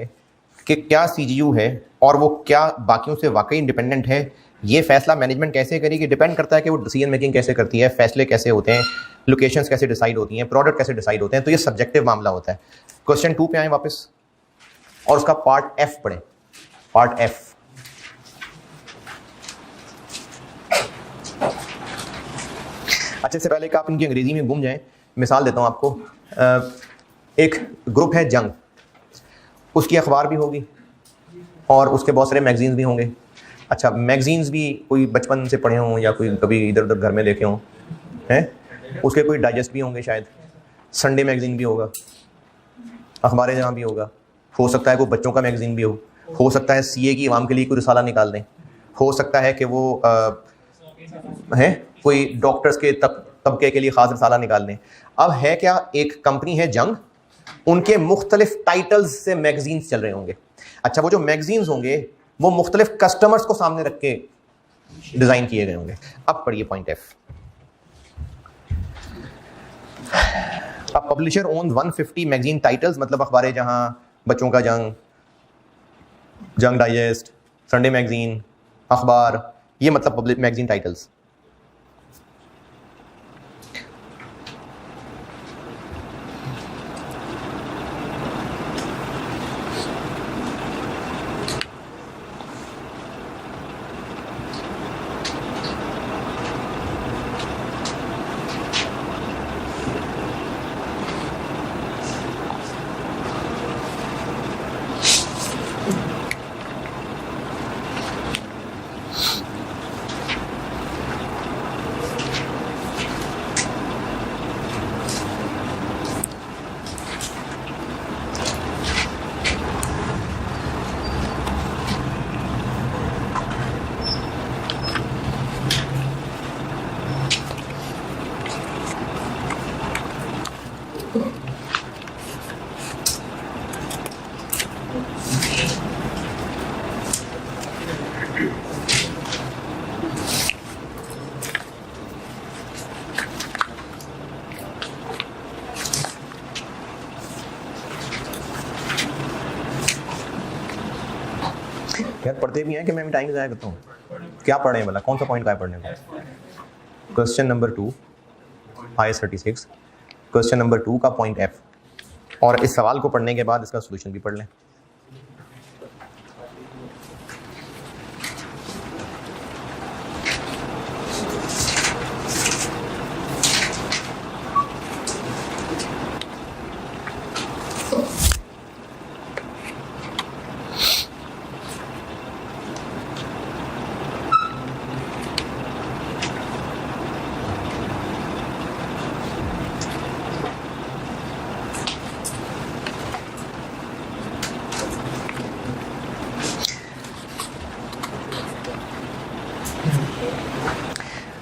S1: कि क्या सीजीयू है और वो क्या बाकियों से वाकई इंडिपेंडेंट है। ये फैसला मैनेजमेंट कैसे करेगी, डिपेंड करता है कि वो डिसीजन मेकिंग कैसे करती है, फैसले कैसे होते हैं, लोकेशंस कैसे डिसाइड होती हैं, प्रोडक्ट कैसे डिसाइड होते हैं। तो ये सब्जेक्टिव मामला होता है। क्वेश्चन 2 पे आए वापस और उसका पार्ट एफ पढ़ें। पार्ट एफ, अच्छे से पहले कि आप इनकी अंग्रेजी में गुम जाएं, मिसाल देता हूँ आपको। एक ग्रुप है जंग, उसकी अखबार भी होगी और उसके बहुत सारे मैगजीन्स भी होंगे। अच्छा, मैगजीन्स भी कोई बचपन से पढ़े हों या कोई कभी इधर उधर घर में देखे हों, हैं, उसके कोई डाइजेस्ट भी होंगे शायद, संडे मैगजीन भी होगा, अखबार जहाँ भी होगा, हो सकता है कोई बच्चों का मैगजीन भी हो सकता है सीए की आवाम के लिए कोई रिसाला निकाल दें, हो सकता है कि वो है कोई डॉक्टर्स के तबके के लिए ख़ास रिसाला निकाल दें। अब है क्या, एक कंपनी है जंग, उनके मुख्तलिफ टाइटल्स से मैगजीन्स चल रहे होंगे। अच्छा, वो जो मैगजीन्स होंगे वो मुख्तलिफ कस्टमर्स को सामने रख के डिज़ाइन किए गए होंगे। अब पढ़िए point F. A publisher owns 150 magazine titles, मतलब अखबार जहां, बच्चों का जंग, जंग डाइजेस्ट, संडे मैगजीन, अखबार, ये मतलब पब्लिक मैगजीन टाइटल्स। यार पढ़ते भी हैं कि मैं टाइम ज़ाया करता हूँ। क्या पढ़े भला, कौन सा पॉइंट का है पढ़ने का? Question number 2 IS 36, question number 2 का पॉइंट एफ, और इस सवाल को पढ़ने के बाद इसका सोल्यूशन भी पढ़ लें।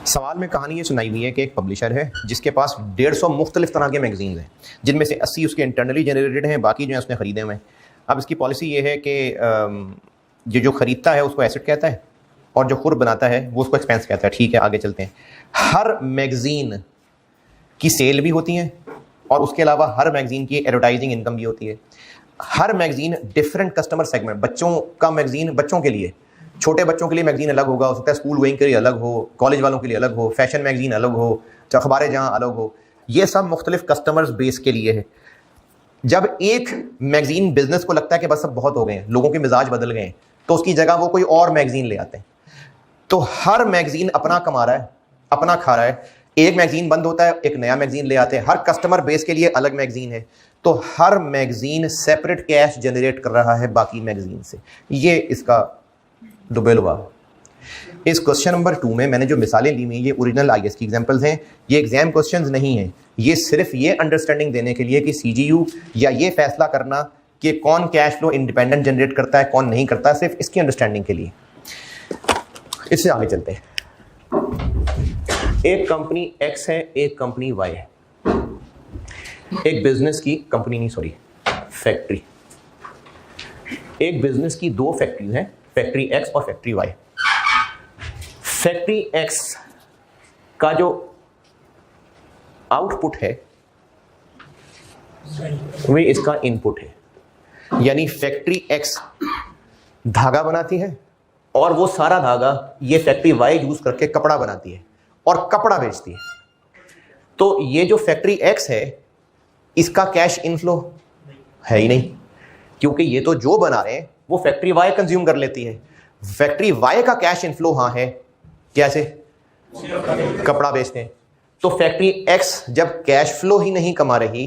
S1: सवाल में कहानी ये सुनाई हुई है कि एक पब्लिशर है जिसके पास 150 मुख्तलिफ तरह के मैगजीन्स हैं, जिनमें से 80 उसके इंटरनली जनरेटेड हैं, बाकी जो है उसने ख़रीदे हुए हैं। अब इसकी पॉलिसी ये है कि जो ख़रीदता है उसको एसेट कहता है और जो खुद बनाता है वो उसको एक्सपेंस कहता है। ठीक है, आगे चलते हैं। हर मैगज़ीन की सेल भी होती है और उसके अलावा हर मैगज़ीन की एडवर्टाइजिंग इनकम भी होती है। हर मैगज़ीन डिफरेंट कस्टमर सेगमेंट, बच्चों का मैगज़ीन बच्चों के लिए, छोटे बच्चों के लिए मैगजीन अलग होगा, हो सकता है स्कूल गोइंग के लिए अलग हो, कॉलेज वालों के लिए अलग हो, फैशन मैगजीन अलग हो, अखबारें जहाँ अलग हो। ये सब मुख्तलिफ कस्टमर्स बेस के लिए है। जब एक मैगजीन बिजनेस को लगता है कि बस सब बहुत हो गए हैं, लोगों के मिजाज बदल गए हैं, तो उसकी जगह वो कोई और मैगजीन ले आते हैं। तो हर मैगजीन अपना कमा रहा है, अपना खा रहा है। एक मैगजीन बंद होता है, एक नया मैगजीन ले आते हैं। हर कस्टमर बेस के लिए अलग मैगजीन है, तो हर मैगजीन सेपरेट कैश जनरेट कर रहा है बाकी मैगजीन से। ये इसका डुबेल हुआ। इस क्वेश्चन नंबर 2 में मैंने जो मिसालें ली हुई, ये ओरिजिनल IS की एग्जांपल्स हैं, ये एग्जाम क्वेश्चंस नहीं हैं। ये सिर्फ ये अंडरस्टैंडिंग देने के लिए कि CGU या ये फैसला करना कि कौन कैश फ्लो इंडिपेंडेंट जनरेट करता है, कौन नहीं करता, सिर्फ इसकी अंडरस्टैंडिंग के लिए। इससे आगे चलते हैं। एक कंपनी X है, एक कंपनी Y है। एक बिजनेस की कंपनी नहीं, सॉरी, फैक्ट्री। एक बिजनेस की 2 फैक्ट्रीज हैं, फैक्ट्री X और फैक्ट्री Y। फैक्ट्री X का जो आउटपुट है वे इसका इनपुट है। यानी फैक्ट्री X धागा बनाती है और वो सारा धागा ये फैक्ट्री Y यूज करके कपड़ा बनाती है और कपड़ा बेचती है। तो ये जो फैक्ट्री X है इसका कैश इनफ्लो है ही नहीं, क्योंकि ये तो जो बना रहे हैं वो फैक्ट्री Y कंज्यूम कर लेती है। फैक्ट्री Y का कैश इनफ्लो हाँ है, कैसे? कपड़ा बेचते हैं। तो फैक्ट्री X जब कैश फ्लो ही नहीं कमा रही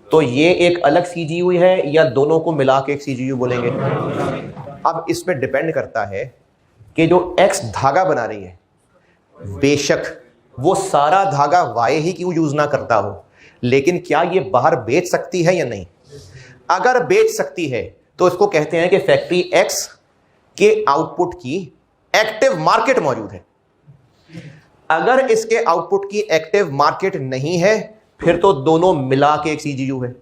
S1: तो ये एक अलग CGU है या दोनों को मिला के एक CGU बोलेंगे? अब इस पे डिपेंड करता है कि जो X धागा बना रही है, बेशक वो सारा धागा Y ही क्यों यूज ना करता हो, लेकिन क्या ये बाहर बेच सकती है या नहीं? अगर बेच सकती है तो इसको कहते हैं कि फैक्ट्री एक्स के आउटपुट की एक्टिव मार्केट मौजूद है। अगर इसके आउटपुट की एक्टिव मार्केट नहीं है फिर तो दोनों मिला के एक सीजीयू है,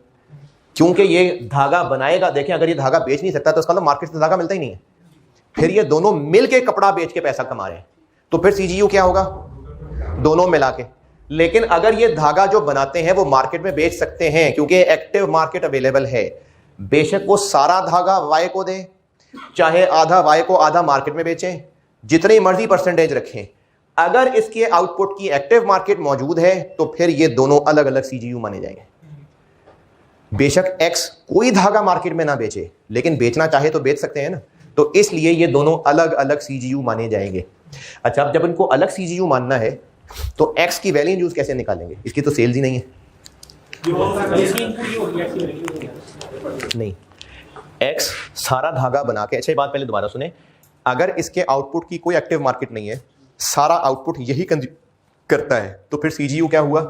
S1: क्योंकि ये धागा बनाएगा। देखें, अगर ये धागा बेच नहीं सकता तो उसका मतलब मार्केट से धागा मिलता ही नहीं है। फिर ये दोनों मिल के कपड़ा बेच के पैसा कमा रहे हैं, तो फिर सीजीयू क्या होगा? दोनों मिला के। लेकिन अगर ये धागा जो बनाते हैं वो मार्केट में बेच सकते हैं क्योंकि एक्टिव मार्केट अवेलेबल है, बेशक वो सारा धागा वाई को दें, चाहे आधा वाई को आधा मार्केट में बेचें, जितनी मर्जी परसेंटेज रखें, अगर इसके आउटपुट की एक्टिव मार्केट मौजूद है तो फिर ये दोनों अलग अलग सीजीयू माने जाएंगे। बेशक एक्स कोई धागा मार्केट में ना बेचे, लेकिन बेचना चाहे तो बेच सकते हैं ना, तो इसलिए ये दोनों अलग अलग सीजीयू माने जाएंगे। अच्छा, अब जब इनको अलग सीजीयू मानना है तो एक्स की वैल्यू यूज कैसे निकालेंगे? इसकी तो सेल्स ही नहीं है। नहीं, एक्स सारा धागा बना के, अच्छा ये बात पहले दोबारा सुने, अगर इसके आउटपुट की कोई एक्टिव मार्केट नहीं है, सारा आउटपुट यही करता है, तो फिर सीजीयू क्या हुआ?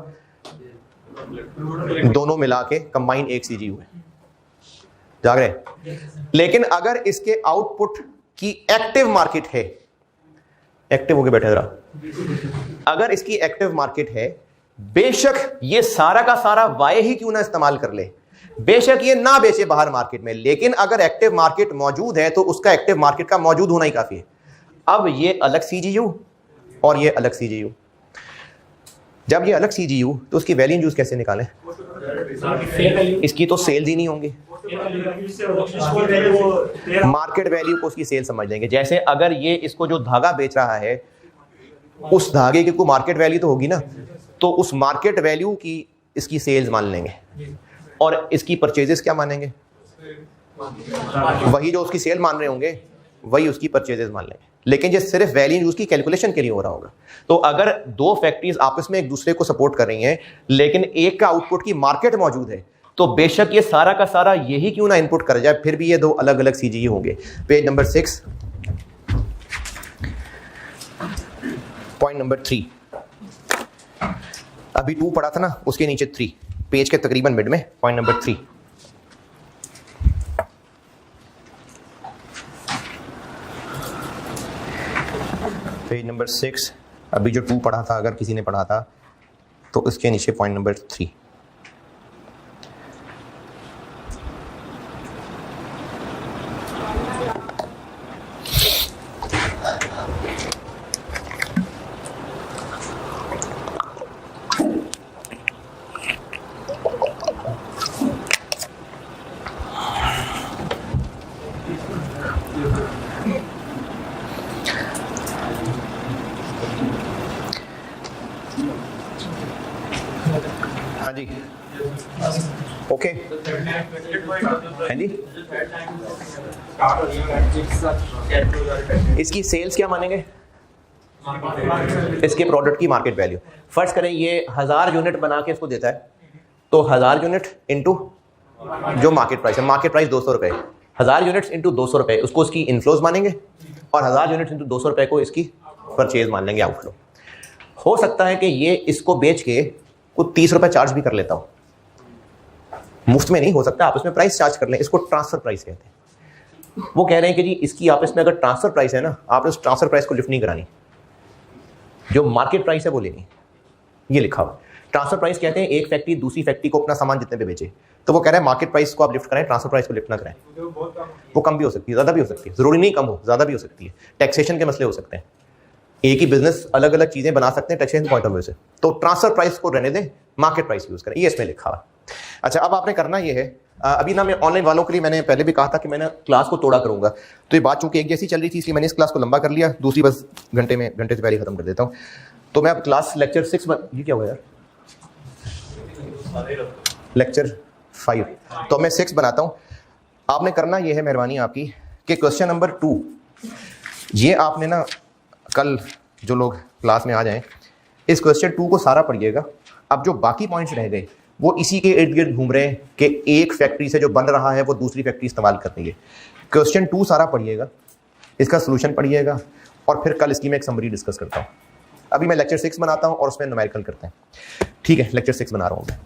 S1: दोनों मिला के कंबाइन एक सीजीयू है। जाग रहे? लेकिन अगर इसके आउटपुट की एक्टिव मार्केट है, एक्टिव होके बैठे जरा, अगर इसकी एक्टिव मार्केट है, बेशक ये सारा का सारा वाई ही क्यों ना इस्तेमाल कर ले, बेशक ये ना बेचे बाहर मार्केट में, लेकिन अगर एक्टिव मार्केट मौजूद है तो उसका एक्टिव मार्केट का मौजूद होना ही काफी है। अब ये अलग सीजीयू और ये अलग सीजीयू, जब ये अलग सीजीयू तो उसकी वैल्यू यूज कैसे निकालें? इसकी तो सेल्स ही नहीं होंगी, मार्केट वैल्यू को उसकी सेल समझ लेंगे। जैसे अगर ये इसको जो धागा बेच रहा है उस धागे की कोई मार्केट वैल्यू तो होगी ना, तो उस मार्केट वैल्यू की इसकी सेल्स मान लेंगे और इसकी परचेजेस क्या मानेंगे? वही जो उसकी सेल मान रहे होंगे वही उसकी परचेजेस मान लेंगे। लेकिन ये सिर्फ वैल्यू यूज की कैलकुलेशन के लिए हो रहा होगा। तो अगर दो फैक्ट्रीज आपस में एक दूसरे को सपोर्ट कर रही हैं लेकिन एक का आउटपुट की मार्केट मौजूद है, तो बेशक ये सारा का सारा यही क्यों ना इनपुट कर जाए, फिर भी ये दो अलग अलग सीजीयू होंगे। पेज नंबर 6 पॉइंट नंबर 3, अभी 2 पढ़ा था ना, उसके नीचे 3, पेज के तकरीबन मिड में, पॉइंट नंबर 3। पेज नंबर 6, अभी जो 2 पढ़ा था, अगर किसी ने पढ़ा था तो उसके नीचे पॉइंट नंबर 3। हाँ जी, ओके, हाँ जी। इसकी सेल्स क्या मानेंगे? इसके प्रोडक्ट की मार्केट वैल्यू। फर्स्ट करें ये 1000 यूनिट बना के इसको देता है, तो 1000 यूनिट इंटू जो मार्केट प्राइस है, मार्केट प्राइस 200 रुपए, 1000 यूनिट्स इंटू 200 रुपए, उसको उसकी इनफ्लोज मानेंगे और 1000 यूनिट्स इंटू 200 रुपए को इसकी परचेज मान लेंगे, आउटफ्लो। हो सकता है कि ये इसको बेच के कुछ 30 रुपए चार्ज भी कर लेता हूं, मुफ्त में नहीं हो सकता, आपस में प्राइस चार्ज कर लें, इसको ट्रांसफर प्राइस कहते हैं। वो कह रहे हैं कि जी इसकी आपस में अगर ट्रांसफर प्राइस है ना, आपने उस ट्रांसफर प्राइस को लिफ्ट नहीं करानी, जो मार्केट प्राइस है वो लेनी। ये लिखा हुआ ट्रांसफर प्राइस कहते हैं एक फैक्ट्री दूसरी फैक्ट्री को अपना सामान जितने पे बेचे, तो वो कह रहे हैं मार्केट प्राइस को आप लिफ्ट कराएं, ट्रांसफर प्राइस को लिफ्ट ना कराएं। वो कम भी हो सकती है, ज्यादा भी हो सकती है, जरूरी नहीं कम हो, ज्यादा भी हो सकती है, टैक्सेशन के मसले हो सकते हैं, एक ही बिजनेस अलग अलग चीजें बना सकते हैं टैक्सेशन पॉइंट ऑफ व्यू से। तो ट्रांसफर प्राइस को रहने दें, मार्केट प्राइस यूज करें, ये इसमें लिखा हुआ। अच्छा, अब आपने करना ये है, अभी ना मैं ऑनलाइन वालों के लिए मैंने पहले भी कहा था कि मैंने क्लास को तोड़ा करूंगा, तो ये बात चूंकि एक जैसी चल रही थी इसलिए मैंने इस क्लास को लंबा कर लिया, दूसरी बस घंटे से पहले खत्म कर देता हूँ। तो मैं अब क्लास लेक्चर 6 ये क्या हुआ यार, लेक्चर 5, तो मैं 6 बनाता हूँ। आपने करना ये है, मेहरबानी आपकी, कि क्वेश्चन नंबर 2 ये आपने ना कल जो लोग क्लास में आ जाएं इस क्वेश्चन 2 को सारा पढ़िएगा। अब जो बाकी पॉइंट्स रह गए वो इसी के इर्द गिर्द घूम रहे हैं कि एक फैक्ट्री से जो बन रहा है वो दूसरी फैक्ट्री इस्तेमाल कर रही है। क्वेश्चन 2 सारा पढ़िएगा, इसका सोल्यूशन पढ़िएगा और फिर कल इसकी मैं एक समरी डिस्कस करता हूँ। अभी मैं लेक्चर 6 बनाता हूँ और उसमें न्यूमेरिकल करते हैं, ठीक है? लेक्चर 6 बना रहा हूँ मैं।